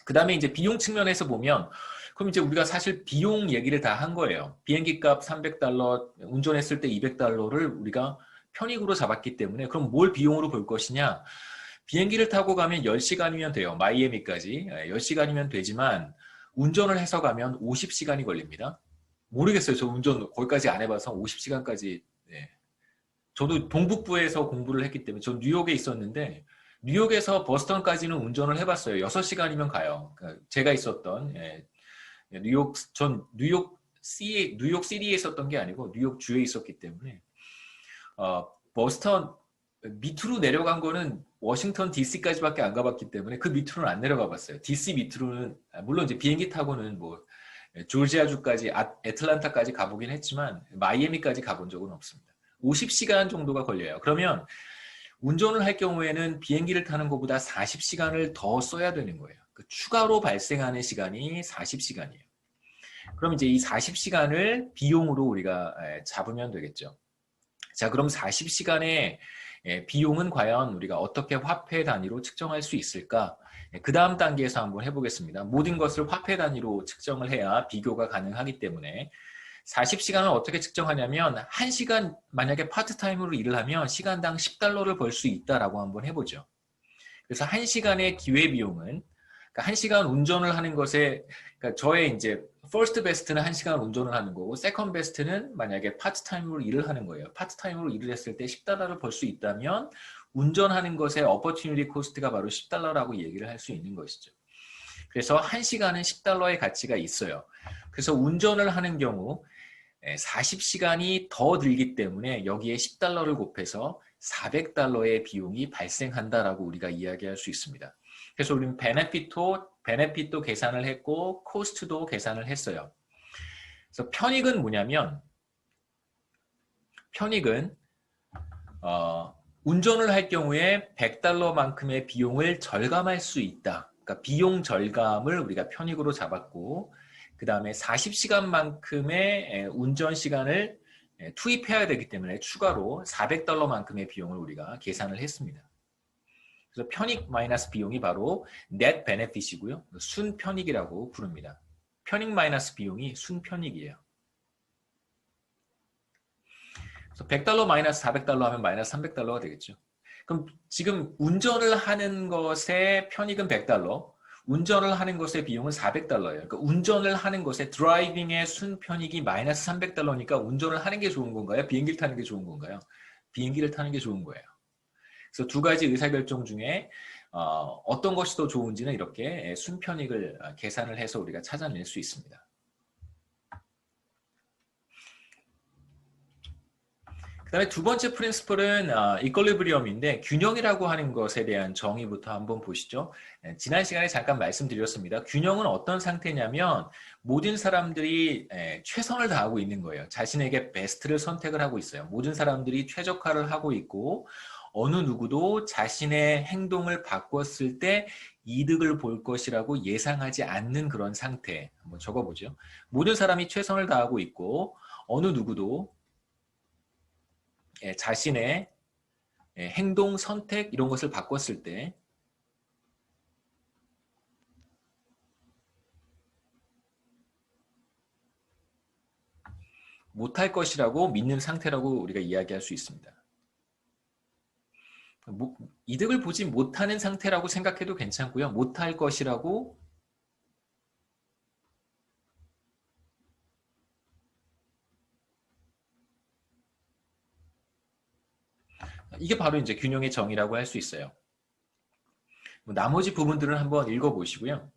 A: 그 다음에 이제 비용 측면에서 보면 그럼 이제 우리가 사실 비용 얘기를 다 한 거예요. 비행기 값 $300, 운전했을 때 $200를 우리가 편익으로 잡았기 때문에 그럼 뭘 비용으로 볼 것이냐? 비행기를 타고 가면 10시간이면 돼요. 마이애미까지. 10시간이면 되지만 운전을 해서 가면 50시간이 걸립니다. 모르겠어요. 저 운전 거기까지 안 해봐서 50시간까지. 저도 동북부에서 공부를 했기 때문에 저 뉴욕에 있었는데 뉴욕에서 버스턴까지는 운전을 해봤어요. 6시간이면 가요. 그러니까 제가 있었던 뉴욕 시티에 있었던 게 아니고 뉴욕 주에 있었기 때문에 버스턴 밑으로 내려간 거는 워싱턴 DC까지밖에 안 가봤기 때문에 그 밑으로는 안 내려가 봤어요. DC 밑으로는 물론 이제 비행기 타고는 뭐 조지아주까지 애틀란타까지 가보긴 했지만 마이애미까지 가본 적은 없습니다. 50시간 정도가 걸려요. 그러면 운전을 할 경우에는 비행기를 타는 것보다 40시간을 더 써야 되는 거예요. 그 추가로 발생하는 시간이 40시간이에요. 그럼 이제 이 40시간을 비용으로 우리가 잡으면 되겠죠. 자, 그럼 40시간의 비용은 과연 우리가 어떻게 화폐 단위로 측정할 수 있을까? 그 다음 단계에서 한번 해보겠습니다. 모든 것을 화폐 단위로 측정을 해야 비교가 가능하기 때문에 40시간을 어떻게 측정하냐면 1시간 만약에 파트타임으로 일을 하면 시간당 $10를 벌 수 있다라고 한번 해보죠. 그래서 1시간의 기회비용은 그러니까 1시간 운전을 하는 것에 그러니까 저의 이제 퍼스트 베스트는 1시간 운전을 하는 거고 세컨드 베스트는 만약에 파트타임으로 일을 하는 거예요. 파트타임으로 일을 했을 때 $10를 벌 수 있다면 운전하는 것의 어퍼튜니티 코스트가 바로 $10라고 얘기를 할 수 있는 것이죠. 그래서 1시간은 $10의 가치가 있어요. 그래서 운전을 하는 경우 40시간이 더 들기 때문에 여기에 $10를 곱해서 $400의 비용이 발생한다라고 우리가 이야기할 수 있습니다. 그래서 우리는 베네핏도 계산을 했고 코스트도 계산을 했어요. 그래서 편익은 뭐냐면 편익은 운전을 할 경우에 $100만큼의 비용을 절감할 수 있다. 그러니까 비용 절감을 우리가 편익으로 잡았고 그 다음에 40시간만큼의 운전 시간을 투입해야 되기 때문에 추가로 $400만큼의 비용을 우리가 계산을 했습니다. 그래서 편익 마이너스 비용이 바로 net benefit이고요. 순편익이라고 부릅니다. 편익 마이너스 비용이 순편익이에요. 그래서 $100 마이너스 $400 하면 마이너스 $300가 되겠죠. 그럼 지금 운전을 하는 것의 편익은 $100, 운전을 하는 것의 비용은 $400예요. 그러니까 운전을 하는 것의 드라이빙의 순편익이 마이너스 $300니까 운전을 하는 게 좋은 건가요? 비행기를 타는 게 좋은 건가요? 비행기를 타는 게 좋은 거예요. 그래서 두 가지 의사결정 중에 어떤 것이 더 좋은지는 이렇게 순편익을 계산을 해서 우리가 찾아낼 수 있습니다. 그 다음에 두 번째 프린시플은 이퀄리브리엄인데 균형이라고 하는 것에 대한 정의부터 한번 보시죠. 지난 시간에 잠깐 말씀드렸습니다. 균형은 어떤 상태냐면 모든 사람들이 최선을 다하고 있는 거예요. 자신에게 베스트를 선택을 하고 있어요. 모든 사람들이 최적화를 하고 있고 어느 누구도 자신의 행동을 바꿨을 때 이득을 볼 것이라고 예상하지 않는 그런 상태. 한번 적어보죠. 모든 사람이 최선을 다하고 있고 어느 누구도 자신의 행동, 선택 이런 것을 바꿨을 때 못할 것이라고 믿는 상태라고 우리가 이야기할 수 있습니다. 이득을 보지 못하는 상태라고 생각해도 괜찮고요. 못할 것이라고 이게 바로 이제 균형의 정의라고 할 수 있어요. 나머지 부분들은 한번 읽어보시고요.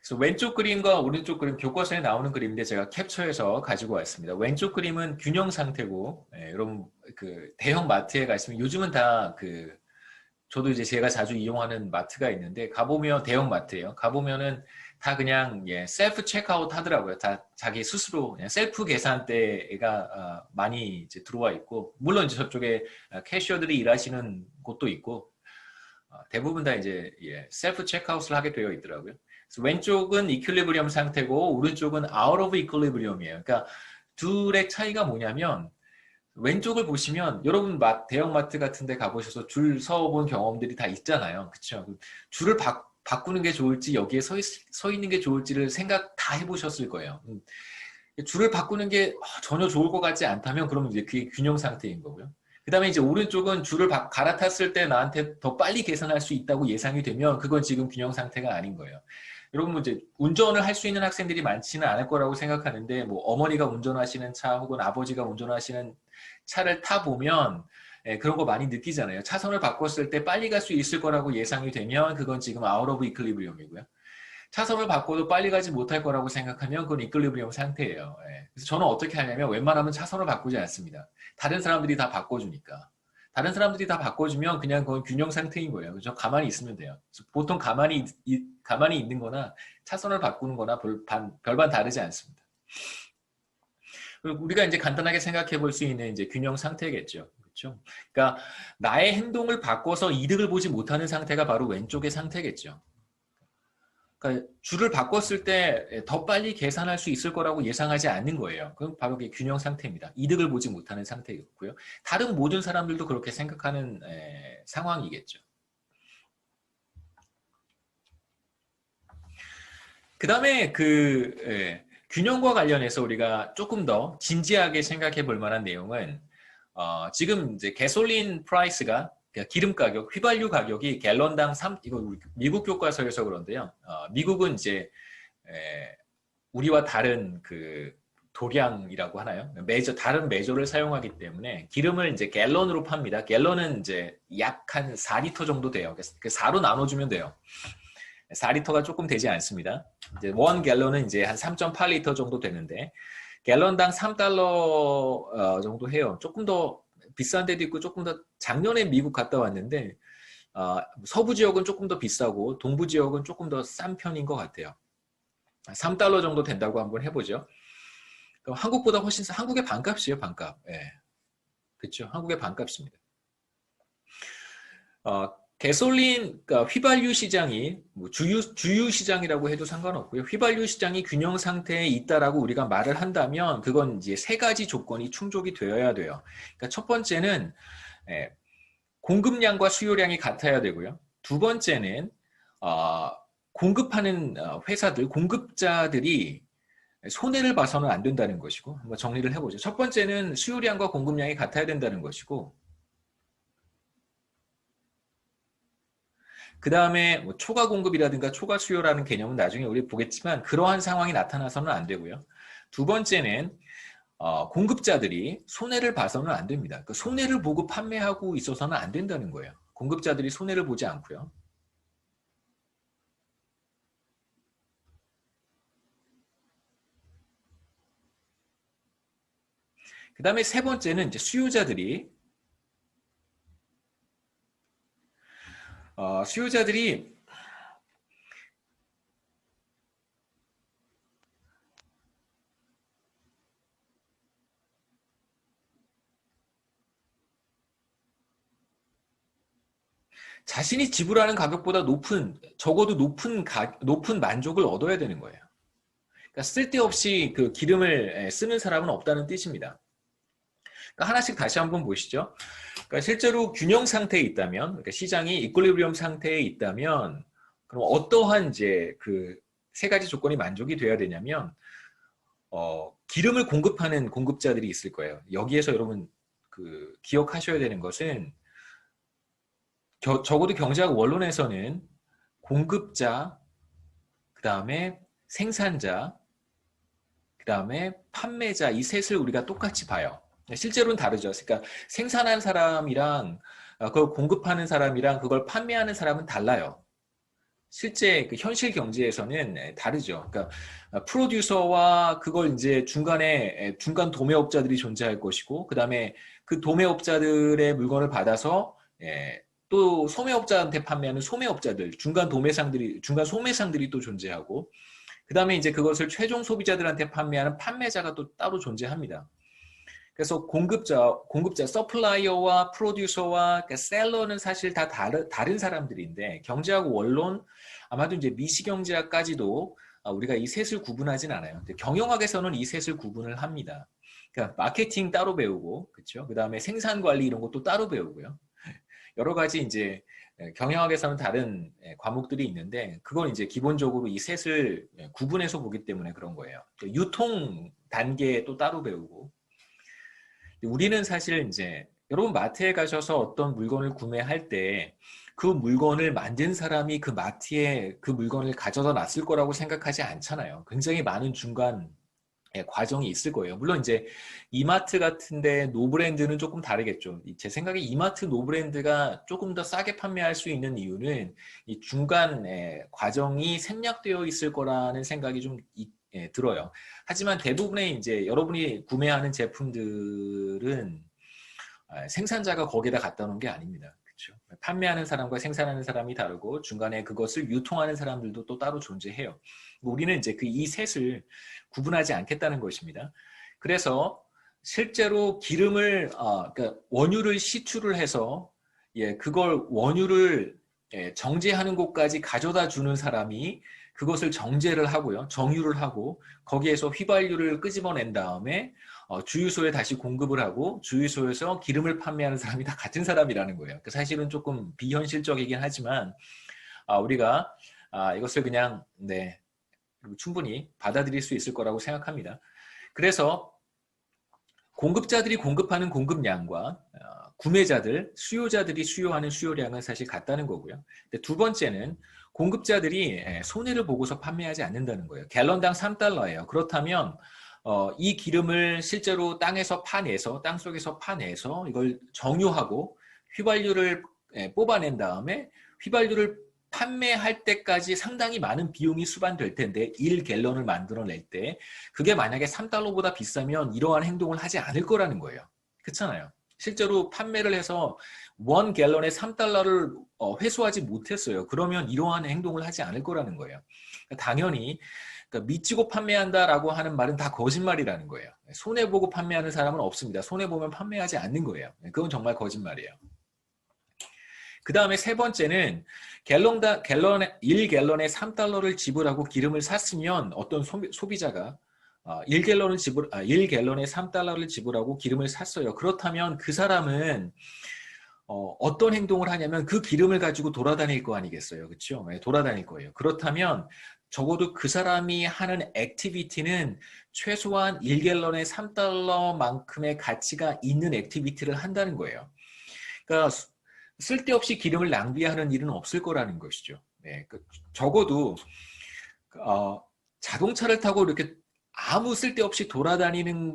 A: 그래서 왼쪽 그림과 오른쪽 그림 교과서에 나오는 그림인데 제가 캡처해서 가지고 왔습니다. 왼쪽 그림은 균형 상태고, 여러분 그 대형 마트에 가시면 요즘은 다 저도 이제 제가 자주 이용하는 마트가 있는데 가보면 대형 마트예요. 가보면은 다 그냥 셀프 체크아웃 하더라고요. 다 자기 스스로 그냥 셀프 계산대가 많이 이제 들어와 있고, 물론 이제 저쪽에 캐셔들이 일하시는 곳도 있고, 대부분 다 이제 셀프 체크아웃을 하게 되어 있더라고요. 그래서 왼쪽은 이퀄리브리엄 상태고 오른쪽은 아웃 오브 이퀄리브리엄이에요. 그러니까 둘의 차이가 뭐냐면 왼쪽을 보시면 여러분 대형 마트 같은 데 가보셔서 줄 서본 경험들이 다 있잖아요. 그렇죠? 줄을 바꾸는 게 좋을지 여기에 서 있는 게 좋을지를 생각 다 해보셨을 거예요. 줄을 바꾸는 게 전혀 좋을 것 같지 않다면 그러면 이제 그게 균형 상태인 거고요. 그 다음에 이제 오른쪽은 줄을 갈아탔을 때 나한테 더 빨리 계산할 수 있다고 예상이 되면 그건 지금 균형 상태가 아닌 거예요. 여러분 이제 운전을 할 수 있는 학생들이 많지는 않을 거라고 생각하는데 뭐 어머니가 운전하시는 차 혹은 아버지가 운전하시는 차를 타보면 그런 거 많이 느끼잖아요. 차선을 바꿨을 때 빨리 갈 수 있을 거라고 예상이 되면 그건 지금 아웃 오브 이퀄리브리엄이고요. 차선을 바꿔도 빨리 가지 못할 거라고 생각하면 그건 이퀄리브리엄 상태예요. 그래서 저는 어떻게 하냐면 웬만하면 차선을 바꾸지 않습니다. 다른 사람들이 다 바꿔주니까. 다른 사람들이 다 바꿔주면 그냥 그건 균형 상태인 거예요. 그래서 가만히 있으면 돼요. 보통 가만히 있는 거나 차선을 바꾸는 거나 별반 다르지 않습니다. 우리가 이제 간단하게 생각해 볼 수 있는 이제 균형 상태겠죠. 그렇죠? 그러니까 나의 행동을 바꿔서 이득을 보지 못하는 상태가 바로 왼쪽의 상태겠죠. 그러니까 줄을 바꿨을 때 더 빨리 계산할 수 있을 거라고 예상하지 않는 거예요. 그럼 바로 그게 균형 상태입니다. 이득을 보지 못하는 상태였고요. 다른 모든 사람들도 그렇게 생각하는 상황이겠죠. 그 다음에 균형과 관련해서 우리가 조금 더 진지하게 생각해 볼 만한 내용은 지금 이제 가솔린 프라이스가 기름 가격, 휘발유 가격이 갤런당 이거 미국 교과서에서 그런데요. 미국은 이제 우리와 다른 도량이라고 하나요? 다른 메저를 사용하기 때문에 기름을 이제 갤런으로 팝니다. 갤런은 이제 약 한 4리터 정도 돼요. 그 4로 나눠주면 돼요. 4리터가 조금 되지 않습니다. 이제 1갤런은 이제 한 3.8리터 정도 되는데 갤런당 3달러 정도 해요. 조금 더 비싼 데도 있고 조금 더 작년에 미국 갔다 왔는데 서부 지역은 조금 더 비싸고 동부 지역은 조금 더 싼 편인 것 같아요. 3달러 정도 된다고 한번 해보죠. 그럼 한국보다 훨씬 한국의 반값이에요, 반값. 그렇죠. 한국의 반값입니다. 가솔린, 그러니까 휘발유 시장이 뭐 주유 시장이라고 해도 상관없고요. 휘발유 시장이 균형 상태에 있다라고 우리가 말을 한다면 그건 이제 세 가지 조건이 충족이 되어야 돼요. 그러니까 첫 번째는 공급량과 수요량이 같아야 되고요. 두 번째는 공급하는 회사들, 공급자들이 손해를 봐서는 안 된다는 것이고, 한번 정리를 해보죠. 첫 번째는 수요량과 공급량이 같아야 된다는 것이고, 그 다음에 뭐 초과 공급이라든가 초과 수요라는 개념은 나중에 우리 보겠지만 그러한 상황이 나타나서는 안 되고요. 두 번째는 공급자들이 손해를 봐서는 안 됩니다. 그 손해를 보고 판매하고 있어서는 안 된다는 거예요. 공급자들이 손해를 보지 않고요. 그 다음에 세 번째는 이제 수요자들이 자신이 지불하는 가격보다 적어도 높은 만족을 얻어야 되는 거예요. 그러니까 쓸데없이 그 기름을 쓰는 사람은 없다는 뜻입니다. 그러니까 하나씩 다시 한번 보시죠. 그러니까 실제로 균형 상태에 있다면, 그러니까 시장이 이퀄리브리엄 상태에 있다면, 그럼 어떠한 이제 그 세 가지 조건이 만족이 돼야 되냐면, 기름을 공급하는 공급자들이 있을 거예요. 여기에서 여러분 기억하셔야 되는 것은 적어도 경제학 원론에서는 공급자, 그 다음에 생산자, 그 다음에 판매자 이 셋을 우리가 똑같이 봐요. 실제로는 다르죠. 그러니까 생산한 사람이랑 그걸 공급하는 사람이랑 그걸 판매하는 사람은 달라요. 실제 그 현실 경제에서는 다르죠. 그러니까 프로듀서와 그걸 이제 중간 도매업자들이 존재할 것이고, 그 다음에 그 도매업자들의 물건을 받아서 또 소매업자한테 판매하는 소매업자들, 중간 소매상들이 또 존재하고, 그 다음에 이제 그것을 최종 소비자들한테 판매하는 판매자가 또 따로 존재합니다. 그래서 서플라이어와 프로듀서와 그러니까 셀러는 사실 다 다른 사람들인데, 경제학 원론, 아마도 이제 미시경제학까지도 우리가 이 셋을 구분하진 않아요. 근데 경영학에서는 이 셋을 구분을 합니다. 그러니까 마케팅 따로 배우고, 그렇죠? 그 다음에 생산 관리 이런 것도 따로 배우고요. 여러 가지 이제 경영학에서는 다른 과목들이 있는데, 그건 이제 기본적으로 이 셋을 구분해서 보기 때문에 그런 거예요. 유통 단계 또 따로 배우고. 우리는 사실 이제 여러분 마트에 가셔서 어떤 물건을 구매할 때 그 물건을 만든 사람이 그 마트에 그 물건을 가져다 놨을 거라고 생각하지 않잖아요. 굉장히 많은 중간 과정이 있을 거예요. 물론 이제 이마트 같은데 노브랜드는 조금 다르겠죠. 제 생각에 이마트 노브랜드가 조금 더 싸게 판매할 수 있는 이유는 이 중간 과정이 생략되어 있을 거라는 생각이 좀 들어요. 하지만 대부분의 이제 여러분이 구매하는 제품들은 생산자가 거기다 갖다 놓은 게 아닙니다. 그렇죠? 판매하는 사람과 생산하는 사람이 다르고 중간에 그것을 유통하는 사람들도 또 따로 존재해요. 우리는 이제 이 셋을 구분하지 않겠다는 것입니다. 그래서 실제로 기름을 그러니까 원유를 시추를 해서 그걸 원유를 정제하는 곳까지 가져다 주는 사람이 그것을 정제를 하고요. 정유를 하고 거기에서 휘발유를 끄집어낸 다음에 주유소에 다시 공급을 하고 주유소에서 기름을 판매하는 사람이 다 같은 사람이라는 거예요. 사실은 조금 비현실적이긴 하지만 우리가 이것을 그냥 충분히 받아들일 수 있을 거라고 생각합니다. 그래서 공급자들이 공급하는 공급량과 구매자들, 수요자들이 수요하는 수요량은 사실 같다는 거고요. 근데 두 번째는 공급자들이 손해를 보고서 판매하지 않는다는 거예요. 갤런당 3달러예요. 그렇다면 이 기름을 실제로 땅속에서 파내서 이걸 정유하고 휘발유를 뽑아낸 다음에 휘발유를 판매할 때까지 상당히 많은 비용이 수반될 텐데 1갤런을 만들어낼 때 그게 만약에 3달러보다 비싸면 이러한 행동을 하지 않을 거라는 거예요. 그렇잖아요. 실제로 판매를 해서 1갤런에 3달러를 회수하지 못했어요. 그러면 이러한 행동을 하지 않을 거라는 거예요. 당연히 미치고 판매한다라고 하는 말은 다 거짓말이라는 거예요. 손해보고 판매하는 사람은 없습니다. 손해보면 판매하지 않는 거예요. 그건 정말 거짓말이에요. 그 다음에 세 번째는 1갤런에 3달러를 지불하고 기름을 샀으면 어떤 소비자가 1갤런에 3달러를 지불하고 기름을 샀어요. 그렇다면 그 사람은 어떤 행동을 하냐면 그 기름을 가지고 돌아다닐 거 아니겠어요. 그렇죠? 네, 돌아다닐 거예요. 그렇다면 적어도 그 사람이 하는 액티비티는 최소한 1갤런에 3달러만큼의 가치가 있는 액티비티를 한다는 거예요. 그러니까 쓸데없이 기름을 낭비하는 일은 없을 거라는 것이죠. 네, 적어도 자동차를 타고 이렇게 아무 쓸데없이 돌아다니는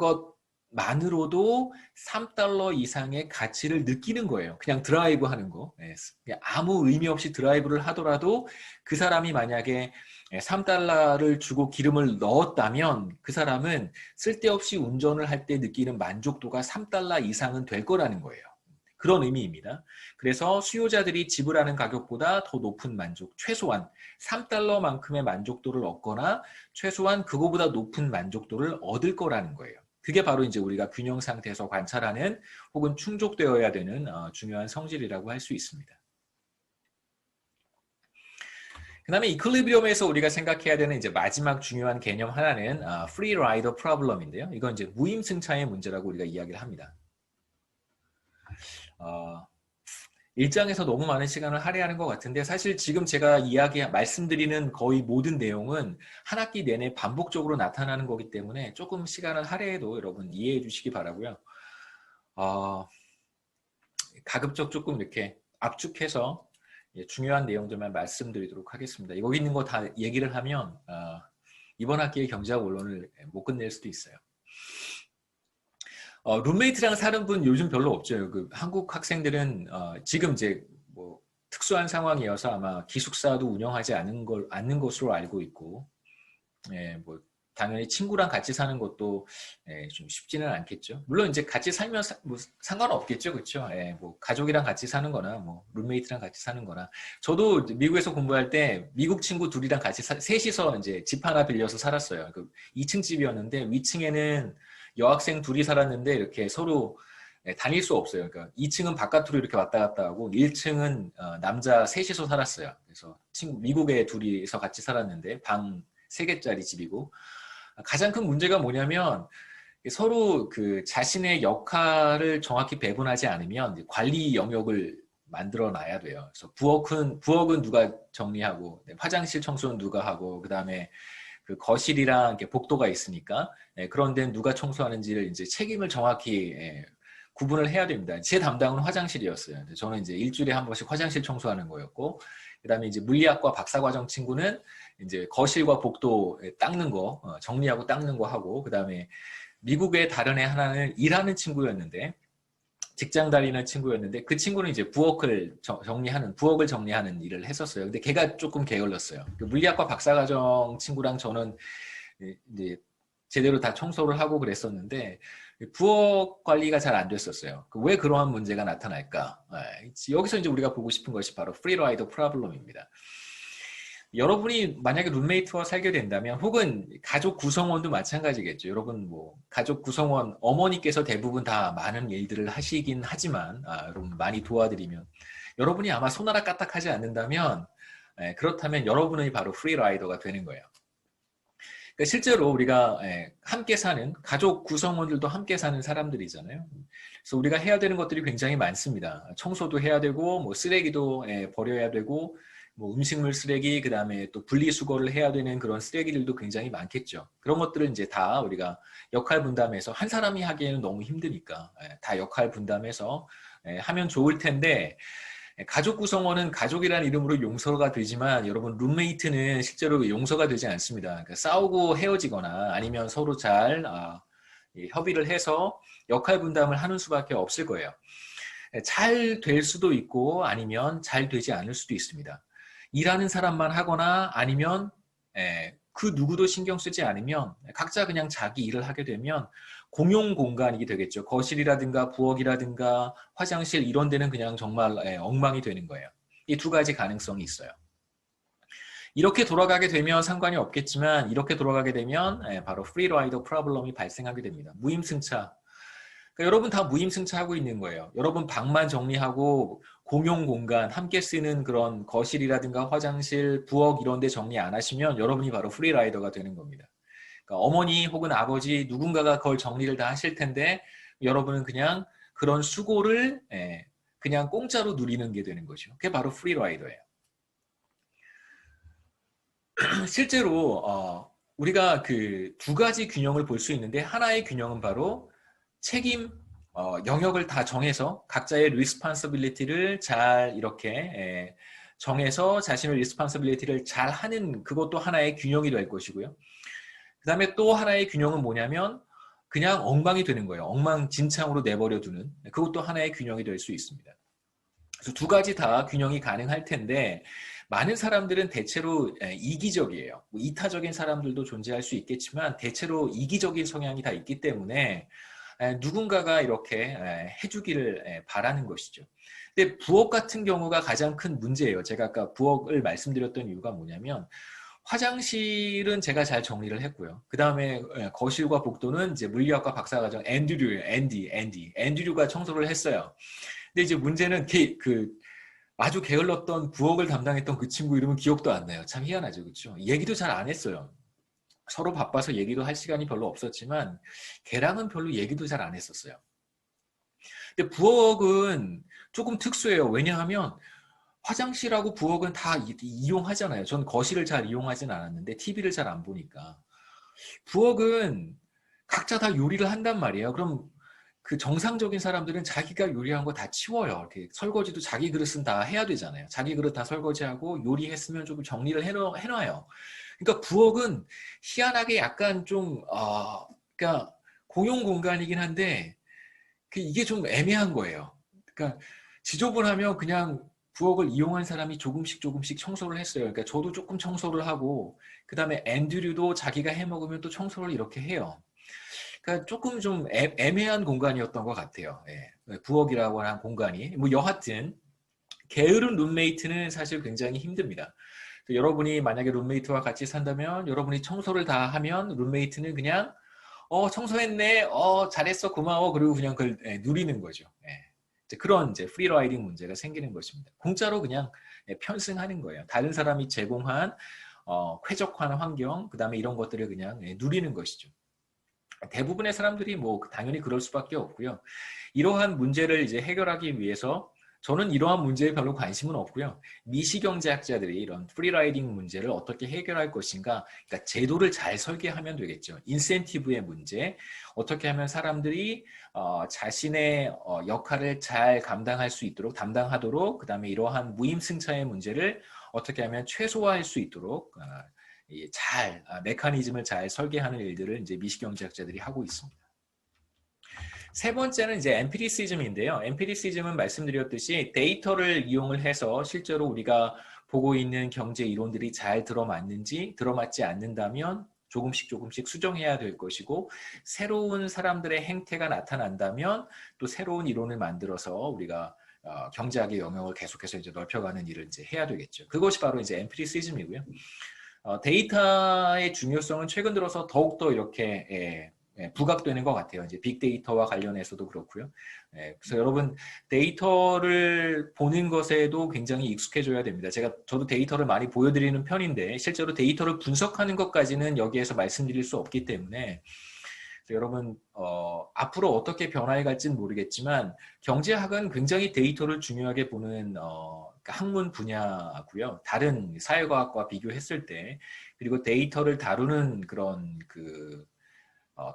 A: 것만으로도 3달러 이상의 가치를 느끼는 거예요. 그냥 드라이브 하는 거. 네, 아무 의미 없이 드라이브를 하더라도 그 사람이 만약에 3달러를 주고 기름을 넣었다면 그 사람은 쓸데없이 운전을 할 때 느끼는 만족도가 3달러 이상은 될 거라는 거예요. 그런 의미입니다. 그래서 수요자들이 지불하는 가격보다 더 높은 만족, 최소한 3달러만큼의 만족도를 얻거나 최소한 그거보다 높은 만족도를 얻을 거라는 거예요. 그게 바로 이제 우리가 균형 상태에서 관찰하는 혹은 충족되어야 되는 중요한 성질이라고 할 수 있습니다. 그 다음에 이퀄리브리엄에서 우리가 생각해야 되는 이제 마지막 중요한 개념 하나는 free rider problem인데요. 이건 이제 무임승차의 문제라고 우리가 이야기를 합니다. 일장에서 너무 많은 시간을 할애하는 것 같은데 사실 지금 제가 말씀드리는 거의 모든 내용은 한 학기 내내 반복적으로 나타나는 거기 때문에 조금 시간을 할애해도 여러분 이해해 주시기 바라고요. 가급적 조금 이렇게 압축해서 중요한 내용들만 말씀드리도록 하겠습니다. 여기 있는 거 다 얘기를 하면 이번 학기의 경제학 원론을 못 끝낼 수도 있어요. 룸메이트랑 사는 분 요즘 별로 없죠. 그 한국 학생들은 지금 이제 뭐 특수한 상황이어서 아마 기숙사도 운영하지 않는 것으로 알고 있고, 예, 뭐 당연히 친구랑 같이 사는 것도 예, 좀 쉽지는 않겠죠. 물론 이제 같이 살면 뭐 상관없겠죠, 그렇죠? 예, 뭐 가족이랑 같이 사는 거나 뭐 룸메이트랑 같이 사는 거나. 저도 미국에서 공부할 때 미국 친구 둘이랑 같이 셋이서 이제 집 하나 빌려서 살았어요. 그 2층 집이었는데 위층에는 여학생 둘이 살았는데 이렇게 서로 예, 다닐 수 없어요. 그러니까 2층은 바깥으로 이렇게 왔다 갔다 하고 1층은 남자 셋이서 살았어요. 그래서 미국에 둘이서 같이 살았는데 방 3개짜리 집이고, 가장 큰 문제가 뭐냐면 서로 그 자신의 역할을 정확히 배분하지 않으면 관리 영역을 만들어 놔야 돼요. 그래서 부엌은 누가 정리하고, 화장실 청소는 누가 하고, 그 다음에 그 거실이랑 이렇게 복도가 있으니까 그런 데는 누가 청소하는지를 이제 책임을 정확히 구분을 해야 됩니다. 제 담당은 화장실이었어요. 저는 이제 일주일에 한 번씩 화장실 청소하는 거였고, 그 다음에 이제 물리학과 박사과정 친구는 이제 거실과 복도 닦는 거, 정리하고 닦는 거 하고, 그 다음에 미국의 다른 애 하나는 일하는 친구였는데, 직장 다니는 친구였는데, 그 친구는 이제 부엌을 정리하는 일을 했었어요. 근데 걔가 조금 게을렀어요. 그 물리학과 박사과정 친구랑 저는 이제 제대로 다 청소를 하고 그랬었는데, 부엌 관리가 잘 안 됐었어요. 왜 그러한 문제가 나타날까? 여기서 이제 우리가 보고 싶은 것이 바로 프리라이더 프로블럼입니다. 여러분이 만약에 룸메이트와 살게 된다면, 혹은 가족 구성원도 마찬가지겠죠. 여러분 뭐 가족 구성원 어머니께서 대부분 다 많은 일들을 하시긴 하지만, 여러분 많이 도와드리면 여러분이 아마 손 하나 까딱하지 않는다면, 그렇다면 여러분이 바로 프리라이더가 되는 거예요. 그러니까 실제로 우리가 함께 사는 가족 구성원들도 함께 사는 사람들이잖아요. 그래서 우리가 해야 되는 것들이 굉장히 많습니다. 청소도 해야 되고, 뭐 쓰레기도 버려야 되고, 뭐 음식물 쓰레기, 그 다음에 또 분리수거를 해야 되는 그런 쓰레기들도 굉장히 많겠죠. 그런 것들은 이제 다 우리가 역할 분담해서, 한 사람이 하기에는 너무 힘드니까 다 역할 분담해서 하면 좋을 텐데, 가족 구성원은 가족이라는 이름으로 용서가 되지만, 여러분 룸메이트는 실제로 용서가 되지 않습니다. 그러니까 싸우고 헤어지거나 아니면 서로 잘 협의를 해서 역할 분담을 하는 수밖에 없을 거예요. 잘 될 수도 있고 아니면 잘 되지 않을 수도 있습니다. 일하는 사람만 하거나 아니면 그 누구도 신경 쓰지 않으면 각자 그냥 자기 일을 하게 되면 공용 공간이 되겠죠. 거실이라든가 부엌이라든가 화장실 이런 데는 그냥 정말 엉망이 되는 거예요. 이 두 가지 가능성이 있어요. 이렇게 돌아가게 되면 상관이 없겠지만, 이렇게 돌아가게 되면 바로 프리라이더 프로블럼이 발생하게 됩니다. 무임승차. 그러니까 여러분 다 무임승차하고 있는 거예요. 여러분 방만 정리하고 공용 공간, 함께 쓰는 그런 거실이라든가 화장실, 부엌 이런 데 정리 안 하시면 여러분이 바로 프리라이더가 되는 겁니다. 그러니까 어머니 혹은 아버지 누군가가 그걸 정리를 다 하실 텐데, 여러분은 그냥 그런 수고를 그냥 공짜로 누리는 게 되는 거죠. 그게 바로 프리라이더예요. 실제로 우리가 그 두 가지 균형을 볼 수 있는데, 하나의 균형은 바로 책임 영역을 다 정해서 각자의 리스폰서빌리티를 잘 이렇게 정해서 자신의 리스폰서빌리티를 잘 하는, 그것도 하나의 균형이 될 것이고요. 그 다음에 또 하나의 균형은 뭐냐면 그냥 엉망이 되는 거예요. 엉망진창으로 내버려 두는, 그것도 하나의 균형이 될 수 있습니다. 그래서 두 가지 다 균형이 가능할 텐데, 많은 사람들은 대체로 이기적이에요. 뭐 이타적인 사람들도 존재할 수 있겠지만 대체로 이기적인 성향이 다 있기 때문에 누군가가 이렇게 해주기를 바라는 것이죠. 근데 부엌 같은 경우가 가장 큰 문제예요. 제가 아까 부엌을 말씀드렸던 이유가 뭐냐면, 화장실은 제가 잘 정리를 했고요. 그 다음에 거실과 복도는 이제 물리학과 박사과정 앤드류가 청소를 했어요. 근데 이제 문제는 아주 게을렀던 부엌을 담당했던 그 친구 이름은 기억도 안 나요. 참 희한하죠, 그렇죠? 얘기도 잘 안 했어요. 서로 바빠서 얘기도 할 시간이 별로 없었지만 걔랑은 별로 얘기도 잘 안 했었어요. 근데 부엌은 조금 특수해요. 왜냐하면 화장실하고 부엌은 다 이용하잖아요. 전 거실을 잘 이용하진 않았는데 TV를 잘 안 보니까. 부엌은 각자 다 요리를 한단 말이에요. 그럼 그 정상적인 사람들은 자기가 요리한 거 다 치워요. 이렇게 설거지도 자기 그릇은 다 해야 되잖아요. 자기 그릇 다 설거지하고 요리했으면 좀 정리를 해놔요. 그러니까 부엌은 희한하게 약간 좀 그러니까 공용 공간이긴 한데 이게 좀 애매한 거예요. 그러니까 지저분하면 그냥 부엌을 이용한 사람이 조금씩 청소를 했어요. 그러니까 저도 조금 청소를 하고 그 다음에 앤드류도 자기가 해먹으면 또 청소를 이렇게 해요. 그러니까 조금 좀 애매한 공간이었던 것 같아요. 예. 부엌이라고 하는 공간이. 뭐 여하튼 게으른 룸메이트는 사실 굉장히 힘듭니다. 여러분이 만약에 룸메이트와 같이 산다면 여러분이 청소를 다 하면 룸메이트는 그냥 청소했네, 잘했어, 고마워, 그리고 그냥 그걸 누리는 거죠. 그런 이제 프리라이딩 문제가 생기는 것입니다. 공짜로 그냥 편승하는 거예요. 다른 사람이 제공한 쾌적한 환경, 그 다음에 이런 것들을 그냥 누리는 것이죠. 대부분의 사람들이 뭐 당연히 그럴 수밖에 없고요. 이러한 문제를 이제 해결하기 위해서 저는 이러한 문제에 별로 관심은 없고요. 미시경제학자들이 이런 프리라이딩 문제를 어떻게 해결할 것인가, 그러니까 제도를 잘 설계하면 되겠죠. 인센티브의 문제, 어떻게 하면 사람들이 자신의 역할을 잘 감당할 수 있도록, 담당하도록, 그 다음에 이러한 무임승차의 문제를 어떻게 하면 최소화할 수 있도록 메커니즘을 잘 설계하는 일들을 이제 미시경제학자들이 하고 있습니다. 세 번째는 이제 엠피리시즘인데요. 엠피리시즘은 말씀드렸듯이 데이터를 이용을 해서 실제로 우리가 보고 있는 경제 이론들이 잘 들어맞는지, 들어맞지 않는다면 조금씩 수정해야 될 것이고, 새로운 사람들의 행태가 나타난다면 또 새로운 이론을 만들어서 우리가 경제학의 영역을 계속해서 이제 넓혀가는 일을 이제 해야 되겠죠. 그것이 바로 이제 엠피리시즘이고요. 데이터의 중요성은 최근 들어서 더욱더 이렇게 부각되는 것 같아요. 이제 빅데이터와 관련해서도 그렇고요. 그래서 여러분 데이터를 보는 것에도 굉장히 익숙해져야 됩니다. 저도 데이터를 많이 보여드리는 편인데 실제로 데이터를 분석하는 것까지는 여기에서 말씀드릴 수 없기 때문에 여러분 앞으로 어떻게 변화해 갈지는 모르겠지만 경제학은 굉장히 데이터를 중요하게 보는 학문 분야고요. 다른 사회과학과 비교했을 때 그리고 데이터를 다루는 그런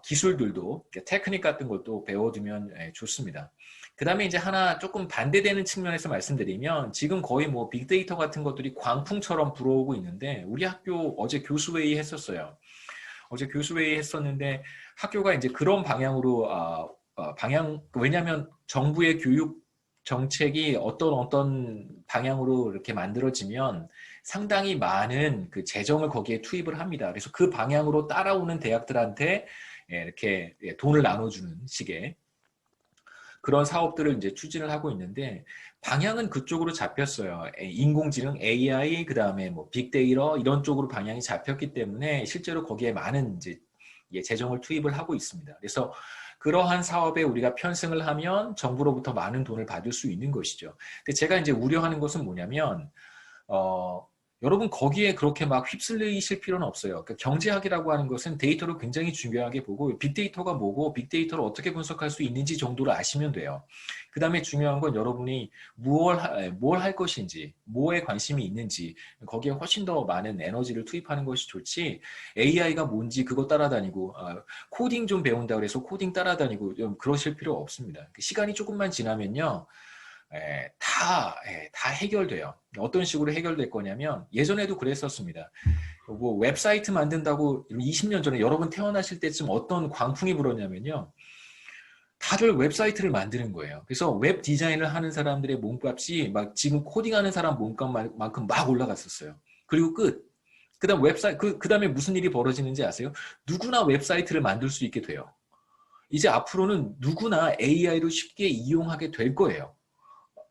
A: 기술들도 테크닉 같은 것도 배워두면 좋습니다. 그 다음에 이제 하나 조금 반대되는 측면에서 말씀드리면 지금 거의 뭐 빅데이터 같은 것들이 광풍처럼 불어오고 있는데 우리 학교 어제 교수회의 했었어요. 어제 교수회의 했었는데 학교가 이제 그런 방향으로 왜냐하면 정부의 교육 정책이 어떤 방향으로 이렇게 만들어지면 상당히 많은 그 재정을 거기에 투입을 합니다. 그래서 그 방향으로 따라오는 대학들한테 이렇게 돈을 나눠주는 식의 그런 사업들을 이제 추진을 하고 있는데 방향은 그쪽으로 잡혔어요. 인공지능, AI, 그 다음에 뭐 빅데이터 이런 쪽으로 방향이 잡혔기 때문에 실제로 거기에 많은 이제 재정을 투입을 하고 있습니다. 그래서 그러한 사업에 우리가 편승을 하면 정부로부터 많은 돈을 받을 수 있는 것이죠. 근데 제가 이제 우려하는 것은 뭐냐면 여러분 거기에 그렇게 막 휩쓸리실 필요는 없어요. 그러니까 경제학이라고 하는 것은 데이터를 굉장히 중요하게 보고 빅데이터가 뭐고 빅데이터를 어떻게 분석할 수 있는지 정도를 아시면 돼요. 그 다음에 중요한 건 여러분이 뭘 할 것인지, 뭐에 관심이 있는지 거기에 훨씬 더 많은 에너지를 투입하는 것이 좋지 AI가 뭔지 그거 따라다니고 코딩 좀 배운다고 해서 코딩 따라다니고 좀 그러실 필요 없습니다. 시간이 조금만 지나면요. 다 해결돼요. 어떤 식으로 해결될 거냐면 예전에도 그랬었습니다. 뭐 웹사이트 만든다고 20년 전에 여러분 태어나실 때쯤 어떤 광풍이 불었냐면요. 다들 웹사이트를 만드는 거예요. 그래서 웹 디자인을 하는 사람들의 몸값이 막 지금 코딩하는 사람 몸값만큼 막 올라갔었어요. 그리고 끝. 그다음 그다음에 무슨 일이 벌어지는지 아세요? 누구나 웹사이트를 만들 수 있게 돼요. 이제 앞으로는 누구나 AI를 쉽게 이용하게 될 거예요.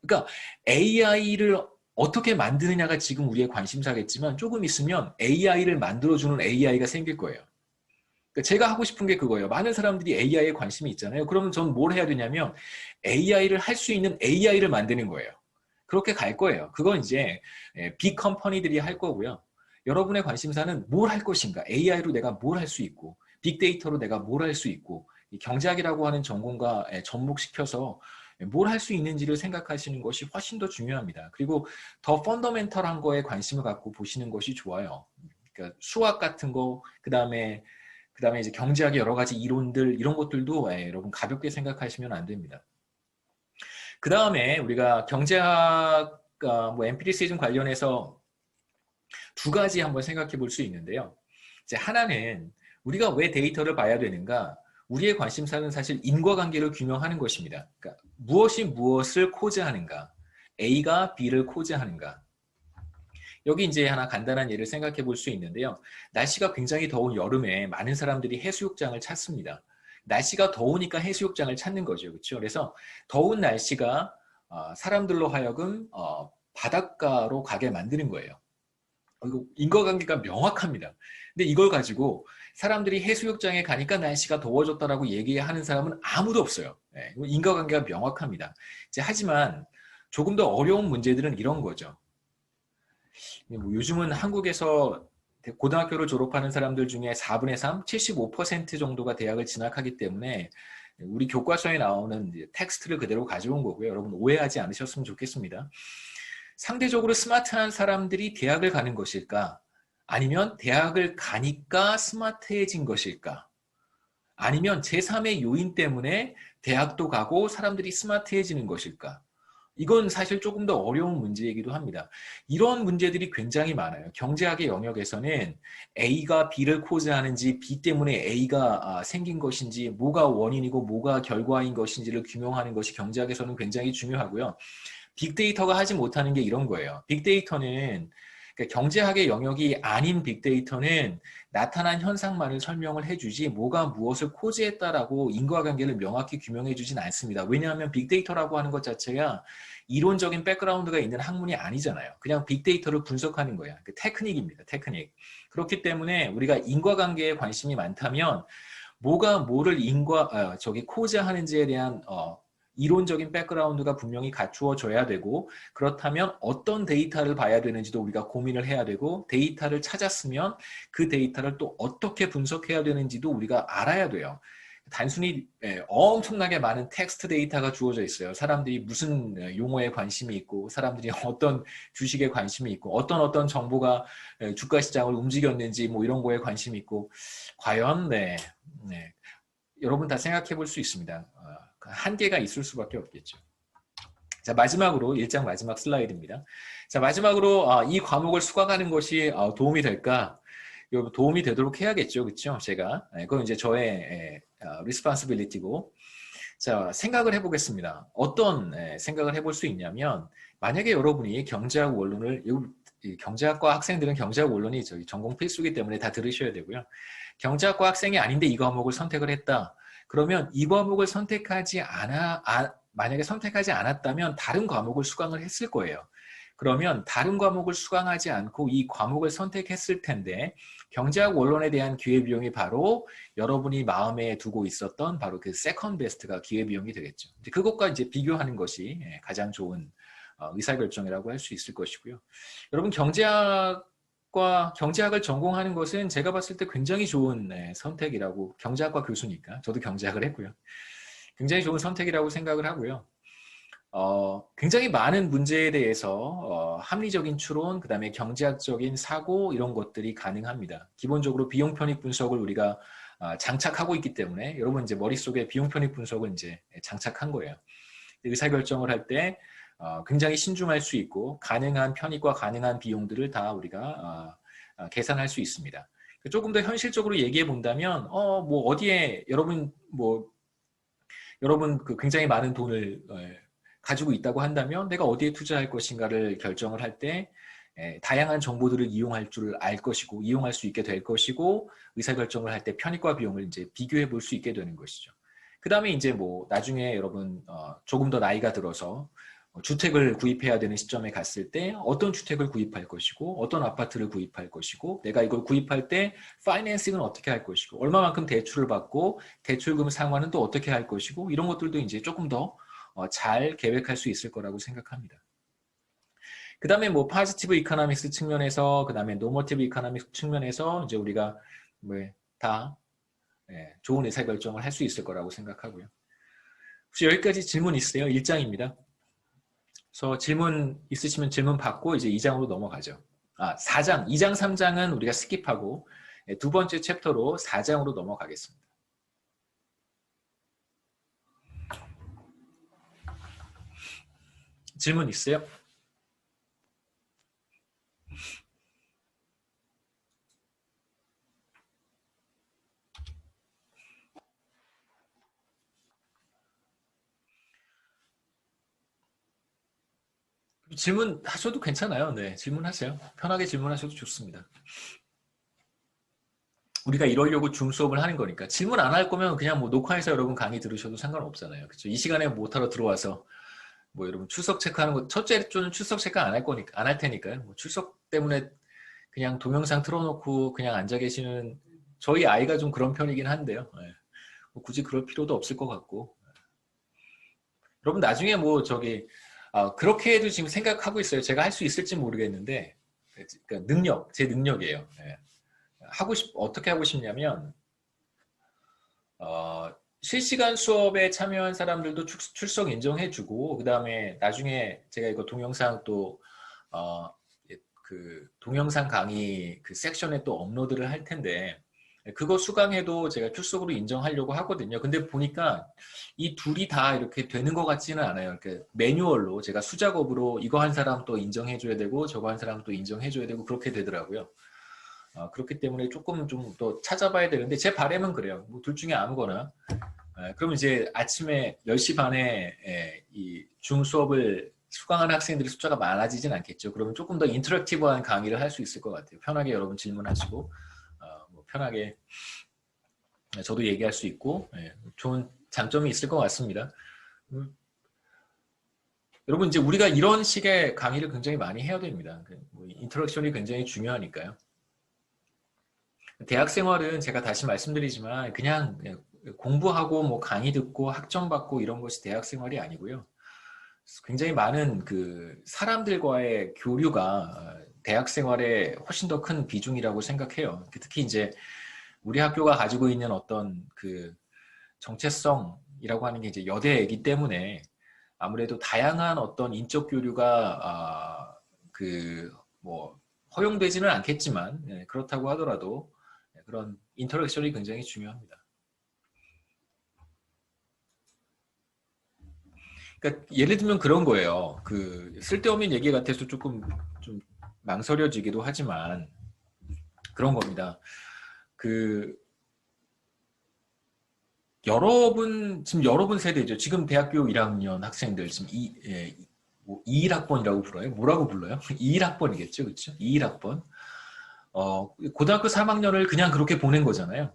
A: 그러니까 AI를 어떻게 만드느냐가 지금 우리의 관심사겠지만 조금 있으면 AI를 만들어주는 AI가 생길 거예요. 그러니까 제가 하고 싶은 게 그거예요. 많은 사람들이 AI에 관심이 있잖아요. 그러면 전 뭘 해야 되냐면 AI를 할 수 있는 AI를 만드는 거예요. 그렇게 갈 거예요. 그건 이제 빅 컴퍼니들이 할 거고요. 여러분의 관심사는 뭘 할 것인가? AI로 내가 뭘 할 수 있고 빅데이터로 내가 뭘 할 수 있고 경제학이라고 하는 전공과 접목시켜서 뭘 할 수 있는지를 생각하시는 것이 훨씬 더 중요합니다. 그리고 더 펀더멘털한 거에 관심을 갖고 보시는 것이 좋아요. 그러니까 수학 같은 거, 그 다음에 이제 경제학의 여러 가지 이론들 이런 것들도 여러분 가볍게 생각하시면 안 됩니다. 그 다음에 우리가 경제학 뭐 엠피리시즘 관련해서 두 가지 한번 생각해 볼 수 있는데요. 이제 하나는 우리가 왜 데이터를 봐야 되는가? 우리의 관심사는 사실 인과관계를 규명하는 것입니다. 그러니까 무엇이 무엇을 코즈하는가? A가 B를 코제하는가? 여기 이제 하나 간단한 예를 생각해 볼 수 있는데요. 날씨가 굉장히 더운 여름에 많은 사람들이 해수욕장을 찾습니다. 날씨가 더우니까 해수욕장을 찾는 거죠. 그렇죠? 그래서 더운 날씨가 사람들로 하여금 바닷가로 가게 만드는 거예요. 이거 인과관계가 명확합니다. 근데 이걸 가지고 사람들이 해수욕장에 가니까 날씨가 더워졌다라고 얘기하는 사람은 아무도 없어요. 네, 인과관계가 명확합니다. 이제 하지만 조금 더 어려운 문제들은 이런 거죠. 뭐 요즘은 한국에서 고등학교를 졸업하는 사람들 중에 4분의 3, 75% 정도가 대학을 진학하기 때문에 우리 교과서에 나오는 텍스트를 그대로 가져온 거고요. 여러분 오해하지 않으셨으면 좋겠습니다. 상대적으로 스마트한 사람들이 대학을 가는 것일까? 아니면 대학을 가니까 스마트해진 것일까? 아니면 제3의 요인 때문에 대학도 가고 사람들이 스마트해지는 것일까? 이건 사실 조금 더 어려운 문제이기도 합니다. 이런 문제들이 굉장히 많아요. 경제학의 영역에서는 A가 B를 코즈하는지 B 때문에 A가 생긴 것인지 뭐가 원인이고 뭐가 결과인 것인지를 규명하는 것이 경제학에서는 굉장히 중요하고요. 빅데이터가 하지 못하는 게 이런 거예요. 빅데이터는 그러니까 경제학의 영역이 아닌 빅데이터는 나타난 현상만을 설명을 해주지 뭐가 무엇을 코즈했다라고 인과관계를 명확히 규명해주진 않습니다. 왜냐하면 빅데이터라고 하는 것 자체가 이론적인 백그라운드가 있는 학문이 아니잖아요. 그냥 빅데이터를 분석하는 거야. 그 테크닉입니다. 테크닉. 그렇기 때문에 우리가 인과관계에 관심이 많다면 뭐가 뭐를 코즈하는지에 대한 이론적인 백그라운드가 분명히 갖추어져야 되고 그렇다면 어떤 데이터를 봐야 되는지도 우리가 고민을 해야 되고 데이터를 찾았으면 그 데이터를 또 어떻게 분석해야 되는지도 우리가 알아야 돼요. 단순히 엄청나게 많은 텍스트 데이터가 주어져 있어요. 사람들이 무슨 용어에 관심이 있고 사람들이 어떤 주식에 관심이 있고 어떤 정보가 주가 시장을 움직였는지 뭐 이런 거에 관심이 있고 과연 여러분 다 생각해 볼 수 있습니다. 한계가 있을 수밖에 없겠죠. 자, 마지막으로 1장 마지막 슬라이드입니다. 자, 마지막으로 이 과목을 수강하는 것이 도움이 될까? 도움이 되도록 해야겠죠. 그렇죠? 제가. 그건 이제 저의 리스폰시빌리티고. 자, 생각을 해보겠습니다. 어떤 생각을 해볼 수 있냐면 만약에 여러분이 경제학 원론을 경제학과 학생들은 경제학 원론이 저희 전공 필수기 때문에 다 들으셔야 되고요. 경제학과 학생이 아닌데 이 과목을 선택을 했다. 그러면 이 과목을 만약에 선택하지 않았다면 다른 과목을 수강을 했을 거예요. 그러면 다른 과목을 수강하지 않고 이 과목을 선택했을 텐데 경제학 원론에 대한 기회비용이 바로 여러분이 마음에 두고 있었던 바로 그 세컨 베스트가 기회비용이 되겠죠. 그것과 이제 비교하는 것이 가장 좋은 의사결정이라고 할 수 있을 것이고요. 여러분 경제학을 전공하는 것은 제가 봤을 때 굉장히 좋은 선택이라고 경제학과 교수니까 저도 경제학을 했고요. 굉장히 좋은 선택이라고 생각을 하고요. 굉장히 많은 문제에 대해서 합리적인 추론, 그 다음에 경제학적인 사고 이런 것들이 가능합니다. 기본적으로 비용 편익 분석을 우리가 장착하고 있기 때문에 여러분 이제 머릿속에 비용 편익 분석을 이제 장착한 거예요. 의사결정을 할 때 굉장히 신중할 수 있고 가능한 편익과 가능한 비용들을 다 우리가 계산할 수 있습니다. 조금 더 현실적으로 얘기해 본다면 뭐 어디에 여러분 그 굉장히 많은 돈을 가지고 있다고 한다면 내가 어디에 투자할 것인가를 결정을 할 때 다양한 정보들을 이용할 줄 알 것이고 이용할 수 있게 될 것이고 의사결정을 할 때 편익과 비용을 이제 비교해 볼 수 있게 되는 것이죠. 그 다음에 이제 뭐 나중에 여러분 조금 더 나이가 들어서 주택을 구입해야 되는 시점에 갔을 때 어떤 주택을 구입할 것이고 어떤 아파트를 구입할 것이고 내가 이걸 구입할 때 파이낸싱은 어떻게 할 것이고 얼마만큼 대출을 받고 대출금 상환은 또 어떻게 할 것이고 이런 것들도 이제 조금 더 잘 계획할 수 있을 거라고 생각합니다. 그 다음에 뭐 포지티브 이코노믹스 측면에서 그 다음에 노머티브 이코노믹스 측면에서 이제 우리가 다 좋은 의사결정을 할 수 있을 거라고 생각하고요. 혹시 여기까지 질문 있으세요? 1장입니다. 그래서 질문 있으시면 질문 받고 이제 2장으로 넘어가죠. 4장, 2장, 3장은 우리가 스킵하고 두 번째 챕터로 4장으로 넘어가겠습니다. 질문 있어요? 질문하셔도 괜찮아요. 네, 질문하세요. 편하게 질문하셔도 좋습니다. 우리가 이러려고 줌 수업을 하는 거니까. 질문 안 할 거면 그냥 뭐 녹화해서 여러분 강의 들으셔도 상관없잖아요. 그렇죠? 이 시간에 못하러 들어와서 뭐 여러분 출석 체크하는 거, 첫째 주는 출석 체크 안 할 거니까, 안 할 테니까요. 뭐 출석 때문에 그냥 동영상 틀어놓고 그냥 앉아 계시는 저희 아이가 좀 그런 편이긴 한데요. 네. 뭐 굳이 그럴 필요도 없을 것 같고. 여러분 나중에 뭐 저기 그렇게 해도 지금 생각하고 있어요. 제가 할 수 있을지 모르겠는데 그러니까 제 능력이에요. 네. 어떻게 하고 싶냐면 실시간 수업에 참여한 사람들도 출석 인정해주고 그 다음에 나중에 제가 이거 동영상 또 그 동영상 강의 그 섹션에 또 업로드를 할 텐데 그거 수강해도 제가 출석으로 인정하려고 하거든요. 근데 보니까 이 둘이 다 이렇게 되는 것 같지는 않아요. 이렇게 매뉴얼로 제가 수작업으로 이거 한 사람 또 인정해줘야 되고 저거 한 사람 또 인정해줘야 되고 그렇게 되더라고요. 그렇기 때문에 조금 좀 더 찾아봐야 되는데 제 바람은 그래요. 뭐 둘 중에 아무거나. 그럼 이제 아침에 10시 반에 이 줌 수업을 수강하는 학생들의 숫자가 많아지진 않겠죠. 그러면 조금 더 인터랙티브한 강의를 할 수 있을 것 같아요. 편하게 여러분 질문하시고 뭐 편하게 저도 얘기할 수 있고 좋은 장점이 있을 것 같습니다. 여러분 이제 우리가 이런 식의 강의를 굉장히 많이 해야 됩니다. 뭐 인터랙션이 굉장히 중요하니까요. 대학 생활은 제가 다시 말씀드리지만 그냥 공부하고 뭐 강의 듣고 학점 받고 이런 것이 대학 생활이 아니고요. 굉장히 많은 그 사람들과의 교류가 대학 생활에 훨씬 더 큰 비중이라고 생각해요. 특히 이제 우리 학교가 가지고 있는 어떤 그 정체성이라고 하는 게 이제 여대이기 때문에 아무래도 다양한 어떤 인적 교류가 그 뭐 허용되지는 않겠지만 그렇다고 하더라도 그런 인터랙션이 굉장히 중요합니다. 그러니까 예를 들면 그런 거예요. 그 쓸데없는 얘기 같아서 조금 좀 망설여지기도 하지만 그런 겁니다. 그 지금 여러분 세대죠. 지금 대학교 1학년 학생들 지금 21학번이라고 불러요? 뭐라고 불러요? 21학번이겠죠, 그렇죠? 21학번. 고등학교 3학년을 그냥 그렇게 보낸 거잖아요.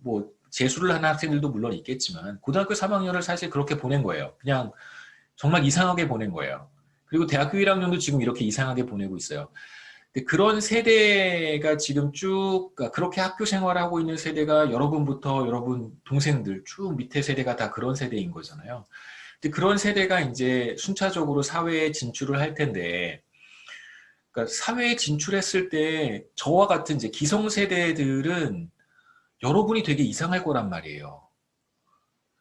A: 뭐 재수를 하는 학생들도 물론 있겠지만 고등학교 3학년을 사실 그렇게 보낸 거예요. 그냥 정말 이상하게 보낸 거예요. 그리고 대학교 1학년도 지금 이렇게 이상하게 보내고 있어요. 근데 그런 세대가 지금 쭉 그렇게 학교 생활을 하고 있는 세대가 여러분부터 여러분 동생들 쭉 밑에 세대가 다 그런 세대인 거잖아요. 근데 그런 세대가 이제 순차적으로 사회에 진출을 할 텐데 그러니까 사회에 진출했을 때 저와 같은 이제 기성세대들은 여러분이 되게 이상할 거란 말이에요.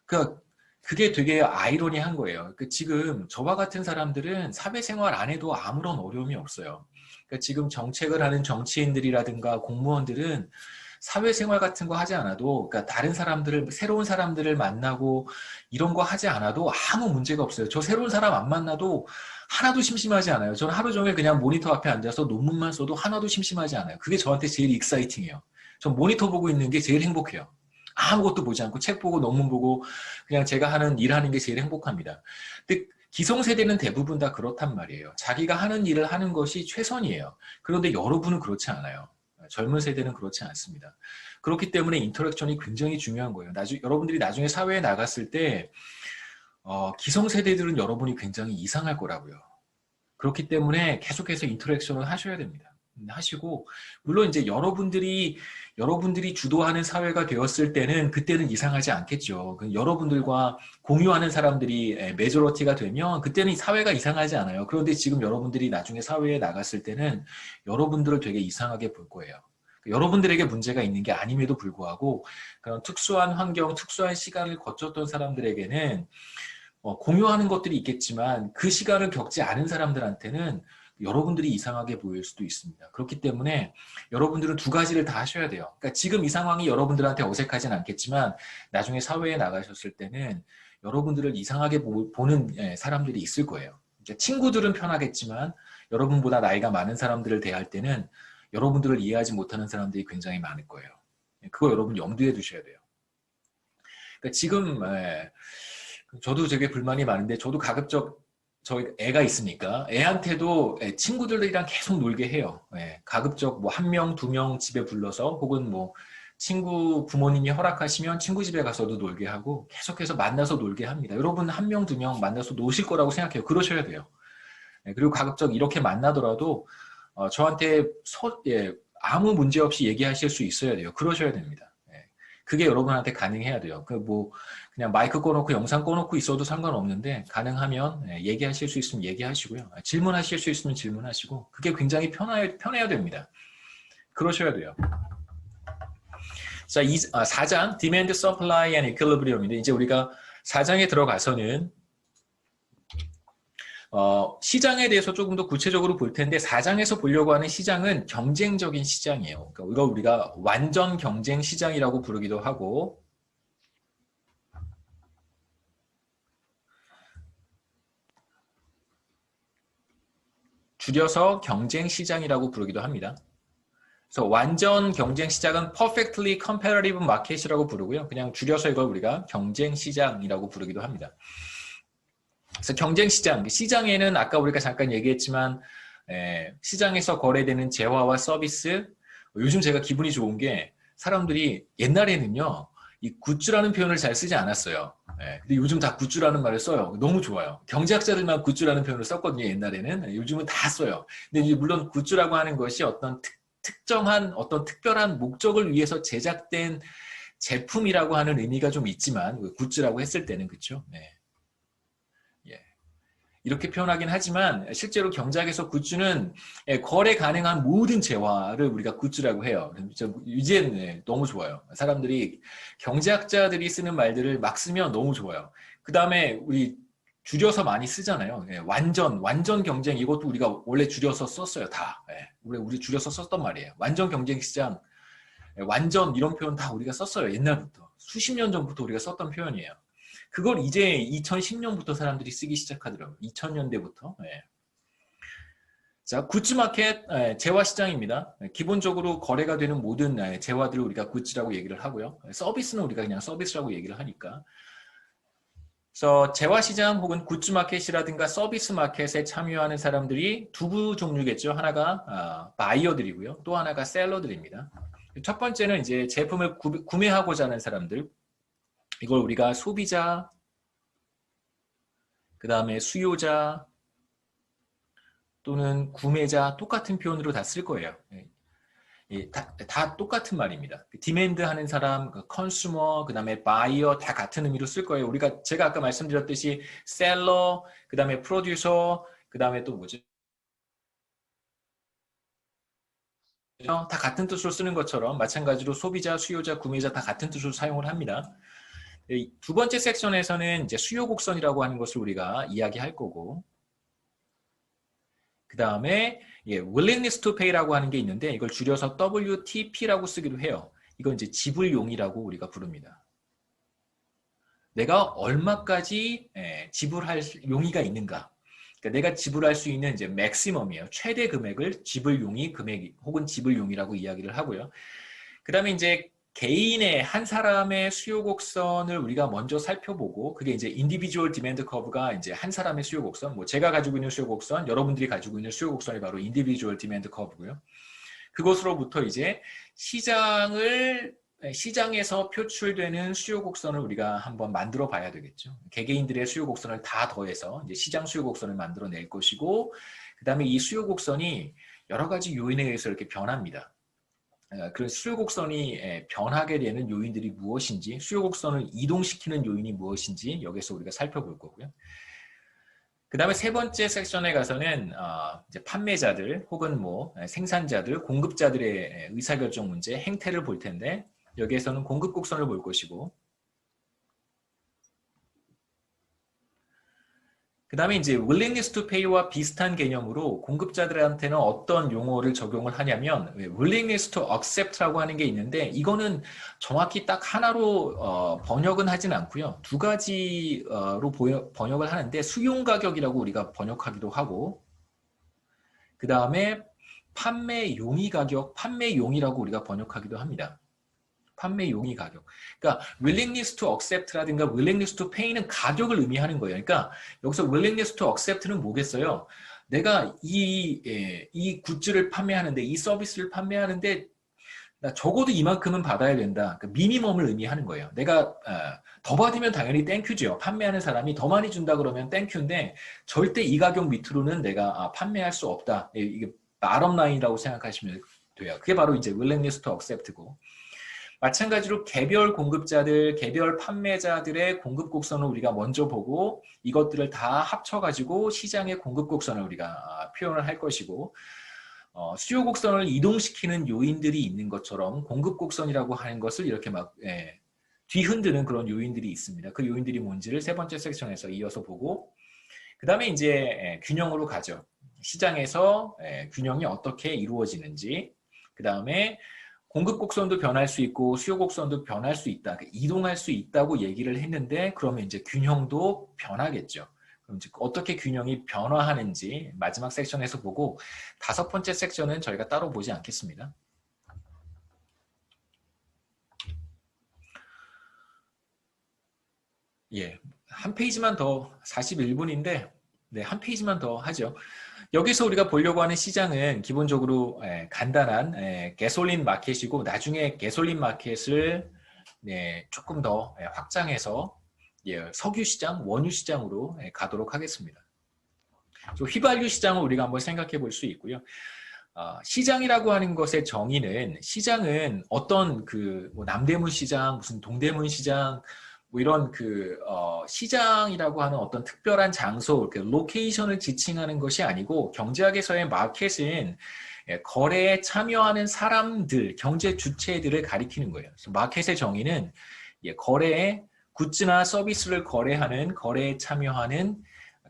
A: 그러니까 그게 되게 아이러니한 거예요. 그러니까 지금 저와 같은 사람들은 사회생활 안 해도 아무런 어려움이 없어요. 그러니까 지금 정책을 하는 정치인들이라든가 공무원들은 사회생활 같은 거 하지 않아도, 그러니까 다른 사람들을, 새로운 사람들을 만나고 이런 거 하지 않아도 아무 문제가 없어요. 저 새로운 사람 안 만나도 하나도 심심하지 않아요. 저는 하루 종일 그냥 모니터 앞에 앉아서 논문만 써도 하나도 심심하지 않아요. 그게 저한테 제일 익사이팅해요. 전 모니터 보고 있는 게 제일 행복해요. 아무것도 보지 않고 책 보고 논문 보고 그냥 제가 하는 일하는 게 제일 행복합니다. 근데 기성세대는 대부분 다 그렇단 말이에요. 자기가 하는 일을 하는 것이 최선이에요. 그런데 여러분은 그렇지 않아요. 젊은 세대는 그렇지 않습니다. 그렇기 때문에 인터랙션이 굉장히 중요한 거예요. 여러분들이 나중에 사회에 나갔을 때 기성세대들은 여러분이 굉장히 이상할 거라고요. 그렇기 때문에 계속해서 인터랙션을 하셔야 됩니다. 하시고 물론 이제 여러분들이 주도하는 사회가 되었을 때는 그때는 이상하지 않겠죠. 여러분들과 공유하는 사람들이 메조리티가 되면 그때는 사회가 이상하지 않아요. 그런데 지금 여러분들이 나중에 사회에 나갔을 때는 여러분들을 되게 이상하게 볼 거예요. 여러분들에게 문제가 있는 게 아님에도 불구하고 그런 특수한 환경, 특수한 시간을 거쳤던 사람들에게는 공유하는 것들이 있겠지만 그 시간을 겪지 않은 사람들한테는 여러분들이 이상하게 보일 수도 있습니다. 그렇기 때문에 여러분들은 두 가지를 다 하셔야 돼요. 그러니까 지금 이 상황이 여러분들한테 어색하진 않겠지만 나중에 사회에 나가셨을 때는 여러분들을 이상하게 보는 사람들이 있을 거예요. 친구들은 편하겠지만 여러분보다 나이가 많은 사람들을 대할 때는 여러분들을 이해하지 못하는 사람들이 굉장히 많을 거예요. 그거 여러분 염두에 두셔야 돼요. 그러니까 지금 저도 되게 불만이 많은데 저도 가급적 저희 애가 있으니까 애한테도 친구들이랑 계속 놀게 해요. 가급적 뭐 한 명, 두 명 집에 불러서 혹은 뭐 친구 부모님이 허락하시면 친구 집에 가서도 놀게 하고 계속해서 만나서 놀게 합니다. 여러분 한 명, 두 명 만나서 노실 거라고 생각해요. 그러셔야 돼요. 그리고 가급적 이렇게 만나더라도 저한테 아무 문제 없이 얘기하실 수 있어야 돼요. 그러셔야 됩니다. 그게 여러분한테 가능해야 돼요. 뭐 그냥 마이크 꺼놓고 영상 꺼놓고 있어도 상관없는데 가능하면 얘기하실 수 있으면 얘기하시고요. 질문하실 수 있으면 질문하시고 그게 굉장히 편해야 됩니다. 그러셔야 돼요. 자, 4장 Demand, Supply and Equilibrium인데 이제 우리가 4장에 들어가서는 시장에 대해서 조금 더 구체적으로 볼 텐데 4장에서 보려고 하는 시장은 경쟁적인 시장이에요. 그러니까 이걸 우리가 완전 경쟁 시장이라고 부르기도 하고 줄여서 경쟁 시장이라고 부르기도 합니다. 그래서 완전 경쟁 시장은 perfectly competitive market이라고 부르고요. 그냥 줄여서 이걸 우리가 경쟁 시장이라고 부르기도 합니다. 그래서 경쟁 시장, 시장에는 아까 우리가 잠깐 얘기했지만 시장에서 거래되는 재화와 서비스, 요즘 제가 기분이 좋은 게 사람들이 옛날에는요, 이 굿즈라는 표현을 잘 쓰지 않았어요. 근데 요즘 다 굿즈라는 말을 써요. 너무 좋아요. 경제학자들만 굿즈라는 표현을 썼거든요, 옛날에는. 요즘은 다 써요. 근데 이제 물론 굿즈라고 하는 것이 어떤 특정한 어떤 특별한 목적을 위해서 제작된 제품이라고 하는 의미가 좀 있지만 굿즈라고 했을 때는 그렇죠. 이렇게 표현하긴 하지만 실제로 경제학에서 굿즈는 거래 가능한 모든 재화를 우리가 굿즈라고 해요. 이제는 너무 좋아요. 사람들이 경제학자들이 쓰는 말들을 막 쓰면 너무 좋아요. 그 다음에 우리 줄여서 많이 쓰잖아요. 완전 경쟁 이것도 우리가 원래 줄여서 썼어요. 다. 우리 줄여서 썼단 말이에요. 완전 경쟁 시장, 완전 이런 표현 다 우리가 썼어요. 옛날부터. 수십 년 전부터 우리가 썼던 표현이에요. 그걸 이제 2010년부터 사람들이 쓰기 시작하더라고요. 2000년대부터. 자, 굿즈 마켓 재화 시장입니다. 기본적으로 거래가 되는 모든 재화들을 우리가 굿즈라고 얘기를 하고요. 서비스는 우리가 그냥 서비스라고 얘기를 하니까. 그래서 재화 시장 혹은 굿즈 마켓이라든가 서비스 마켓에 참여하는 사람들이 두 종류겠죠. 하나가 바이어들이고요. 또 하나가 셀러들입니다. 첫 번째는 이제 제품을 구매하고자 하는 사람들. 이걸 우리가 소비자, 그 다음에 수요자 또는 구매자 똑같은 표현으로 다 쓸 거예요. 다 똑같은 말입니다. 디맨드 하는 사람, 컨슈머, 그 다음에 바이어 다 같은 의미로 쓸 거예요. 제가 아까 말씀드렸듯이 셀러, 그 다음에 프로듀서, 그 다음에 또 뭐지? 다 같은 뜻으로 쓰는 것처럼 마찬가지로 소비자, 수요자, 구매자 다 같은 뜻으로 사용을 합니다. 두 번째 섹션에서는 이제 수요 곡선이라고 하는 것을 우리가 이야기할 거고, 그 다음에 willingness to pay라고 하는 게 있는데 이걸 줄여서 WTP라고 쓰기도 해요. 이건 이제 지불용이라고 우리가 부릅니다. 내가 얼마까지 지불할 용의가 있는가? 그러니까 내가 지불할 수 있는 이제 맥시멈이에요. 최대 금액을 지불용이 금액 혹은 지불용이라고 이야기를 하고요. 그 다음에 이제 개인의 한 사람의 수요 곡선을 우리가 먼저 살펴보고 그게 이제 인디비주얼 디맨드 커브가 이제 한 사람의 수요 곡선, 뭐 제가 가지고 있는 수요 곡선, 여러분들이 가지고 있는 수요 곡선이 바로 인디비주얼 디맨드 커브고요. 그것으로부터 이제 시장에서 표출되는 수요 곡선을 우리가 한번 만들어 봐야 되겠죠. 개개인들의 수요 곡선을 다 더해서 이제 시장 수요 곡선을 만들어낼 것이고, 그 다음에 이 수요 곡선이 여러 가지 요인에 의해서 이렇게 변합니다. 그런 수요 곡선이 변하게 되는 요인들이 무엇인지, 수요 곡선을 이동시키는 요인이 무엇인지 여기서 우리가 살펴볼 거고요. 그 다음에 세 번째 섹션에 가서는 이제 판매자들 혹은 뭐 생산자들, 공급자들의 의사결정 문제, 행태를 볼 텐데 여기에서는 공급 곡선을 볼 것이고, 그 다음에 이제 willingness to pay와 비슷한 개념으로 공급자들한테는 어떤 용어를 적용을 하냐면 willingness to accept라고 하는 게 있는데 이거는 정확히 딱 하나로 번역은 하진 않고요. 두 가지로 번역을 하는데 수용가격이라고 우리가 번역하기도 하고, 그 다음에 판매용의 가격, 판매용이라고 우리가 번역하기도 합니다. 판매 용의 가격. 그러니까 willingness to accept라든가 willingness to pay는 가격을 의미하는 거예요. 그러니까 여기서 willingness to accept는 뭐겠어요? 내가 이 굿즈를 판매하는데, 이 서비스를 판매하는데 나 적어도 이만큼은 받아야 된다. 그러니까 미니멈을 의미하는 거예요. 내가 더 받으면 당연히 땡큐죠. 판매하는 사람이 더 많이 준다 그러면 땡큐인데 절대 이 가격 밑으로는 내가 판매할 수 없다. 이게 bottom line이라고 생각하시면 돼요. 그게 바로 이제 willingness to accept고, 마찬가지로 개별 공급자들, 개별 판매자들의 공급 곡선을 우리가 먼저 보고 이것들을 다 합쳐가지고 시장의 공급 곡선을 우리가 표현을 할 것이고, 수요 곡선을 이동시키는 요인들이 있는 것처럼 공급 곡선이라고 하는 것을 이렇게 막 뒤흔드는 그런 요인들이 있습니다. 그 요인들이 뭔지를 세 번째 섹션에서 이어서 보고, 그 다음에 이제 균형으로 가죠. 시장에서 균형이 어떻게 이루어지는지, 그 다음에 공급 곡선도 변할 수 있고 수요 곡선도 변할 수 있다. 이동할 수 있다고 얘기를 했는데 그러면 이제 균형도 변하겠죠. 그럼 이제 어떻게 균형이 변화하는지 마지막 섹션에서 보고, 다섯 번째 섹션은 저희가 따로 보지 않겠습니다. 예, 한 페이지만 더, 41분인데 네, 한 페이지만 더 하죠. 여기서 우리가 보려고 하는 시장은 기본적으로 간단한 가솔린 마켓이고, 나중에 가솔린 마켓을 조금 더 확장해서 석유 시장, 원유 시장으로 가도록 하겠습니다. 휘발유 시장을 우리가 한번 생각해 볼 수 있고요. 시장이라고 하는 것의 정의는, 시장은 어떤 뭐 남대문 시장, 무슨 동대문 시장, 뭐 이런 시장이라고 하는 어떤 특별한 장소, 로케이션을 지칭하는 것이 아니고, 경제학에서의 마켓은 거래에 참여하는 사람들, 경제 주체들을 가리키는 거예요. 그래서 마켓의 정의는 거래에 굿즈나 서비스를 거래하는, 거래에 참여하는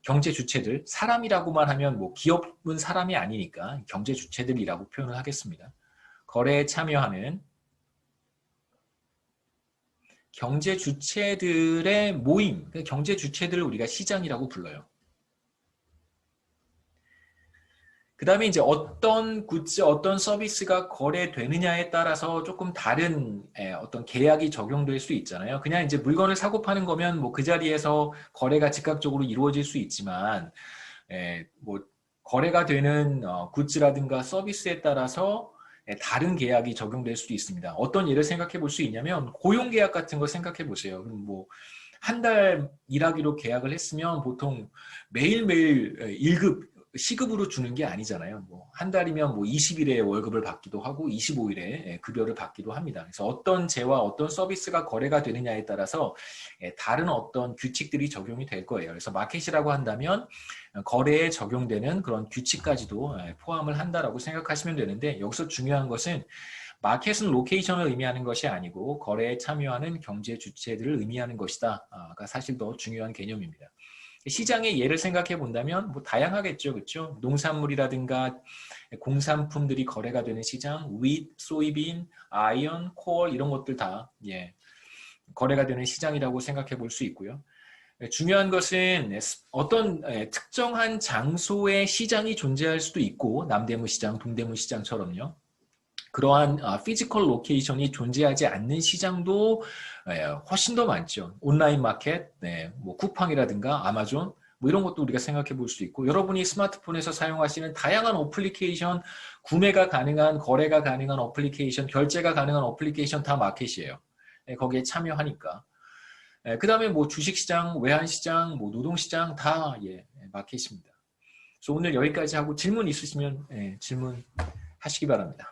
A: 경제 주체들, 사람이라고만 하면 뭐 기업은 사람이 아니니까 경제 주체들이라고 표현을 하겠습니다. 거래에 참여하는 경제 주체들의 모임, 경제 주체들을 우리가 시장이라고 불러요. 그 다음에 이제 어떤 굿즈, 어떤 서비스가 거래되느냐에 따라서 조금 다른 어떤 계약이 적용될 수 있잖아요. 그냥 이제 물건을 사고 파는 거면 뭐 그 자리에서 거래가 즉각적으로 이루어질 수 있지만, 뭐 거래가 되는 굿즈라든가 서비스에 따라서 다른 계약이 적용될 수도 있습니다. 어떤 예를 생각해 볼 수 있냐면, 고용계약 같은 거 생각해 보세요. 뭐 한 달 일하기로 계약을 했으면 보통 매일매일 1급 시급으로 주는 게 아니잖아요. 뭐 한 달이면 뭐 20일에 월급을 받기도 하고 25일에 급여를 받기도 합니다. 그래서 어떤 재와 어떤 서비스가 거래가 되느냐에 따라서 다른 어떤 규칙들이 적용이 될 거예요. 그래서 마켓이라고 한다면 거래에 적용되는 그런 규칙까지도 포함을 한다라고 생각하시면 되는데, 여기서 중요한 것은 마켓은 로케이션을 의미하는 것이 아니고 거래에 참여하는 경제 주체들을 의미하는 것이다가 사실 더 중요한 개념입니다. 시장의 예를 생각해 본다면 뭐 다양하겠죠, 그렇죠? 농산물이라든가 공산품들이 거래가 되는 시장, 윗, 소이빈, 아이언, 콜 이런 것들 다 거래가 되는 시장이라고 생각해 볼 수 있고요. 중요한 것은 어떤 특정한 장소의 시장이 존재할 수도 있고, 남대문 시장, 동대문 시장처럼요. 그러한 피지컬 로케이션이 존재하지 않는 시장도 훨씬 더 많죠. 온라인 마켓, 뭐 쿠팡이라든가 아마존, 뭐 이런 것도 우리가 생각해 볼 수 있고, 여러분이 스마트폰에서 사용하시는 다양한 어플리케이션, 구매가 가능한, 거래가 가능한 어플리케이션, 결제가 가능한 어플리케이션 다 마켓이에요. 거기에 참여하니까. 그 다음에 뭐 주식시장, 외환시장, 뭐 노동시장 다 마켓입니다. 그래서 오늘 여기까지 하고 질문 있으시면 질문 하시기 바랍니다.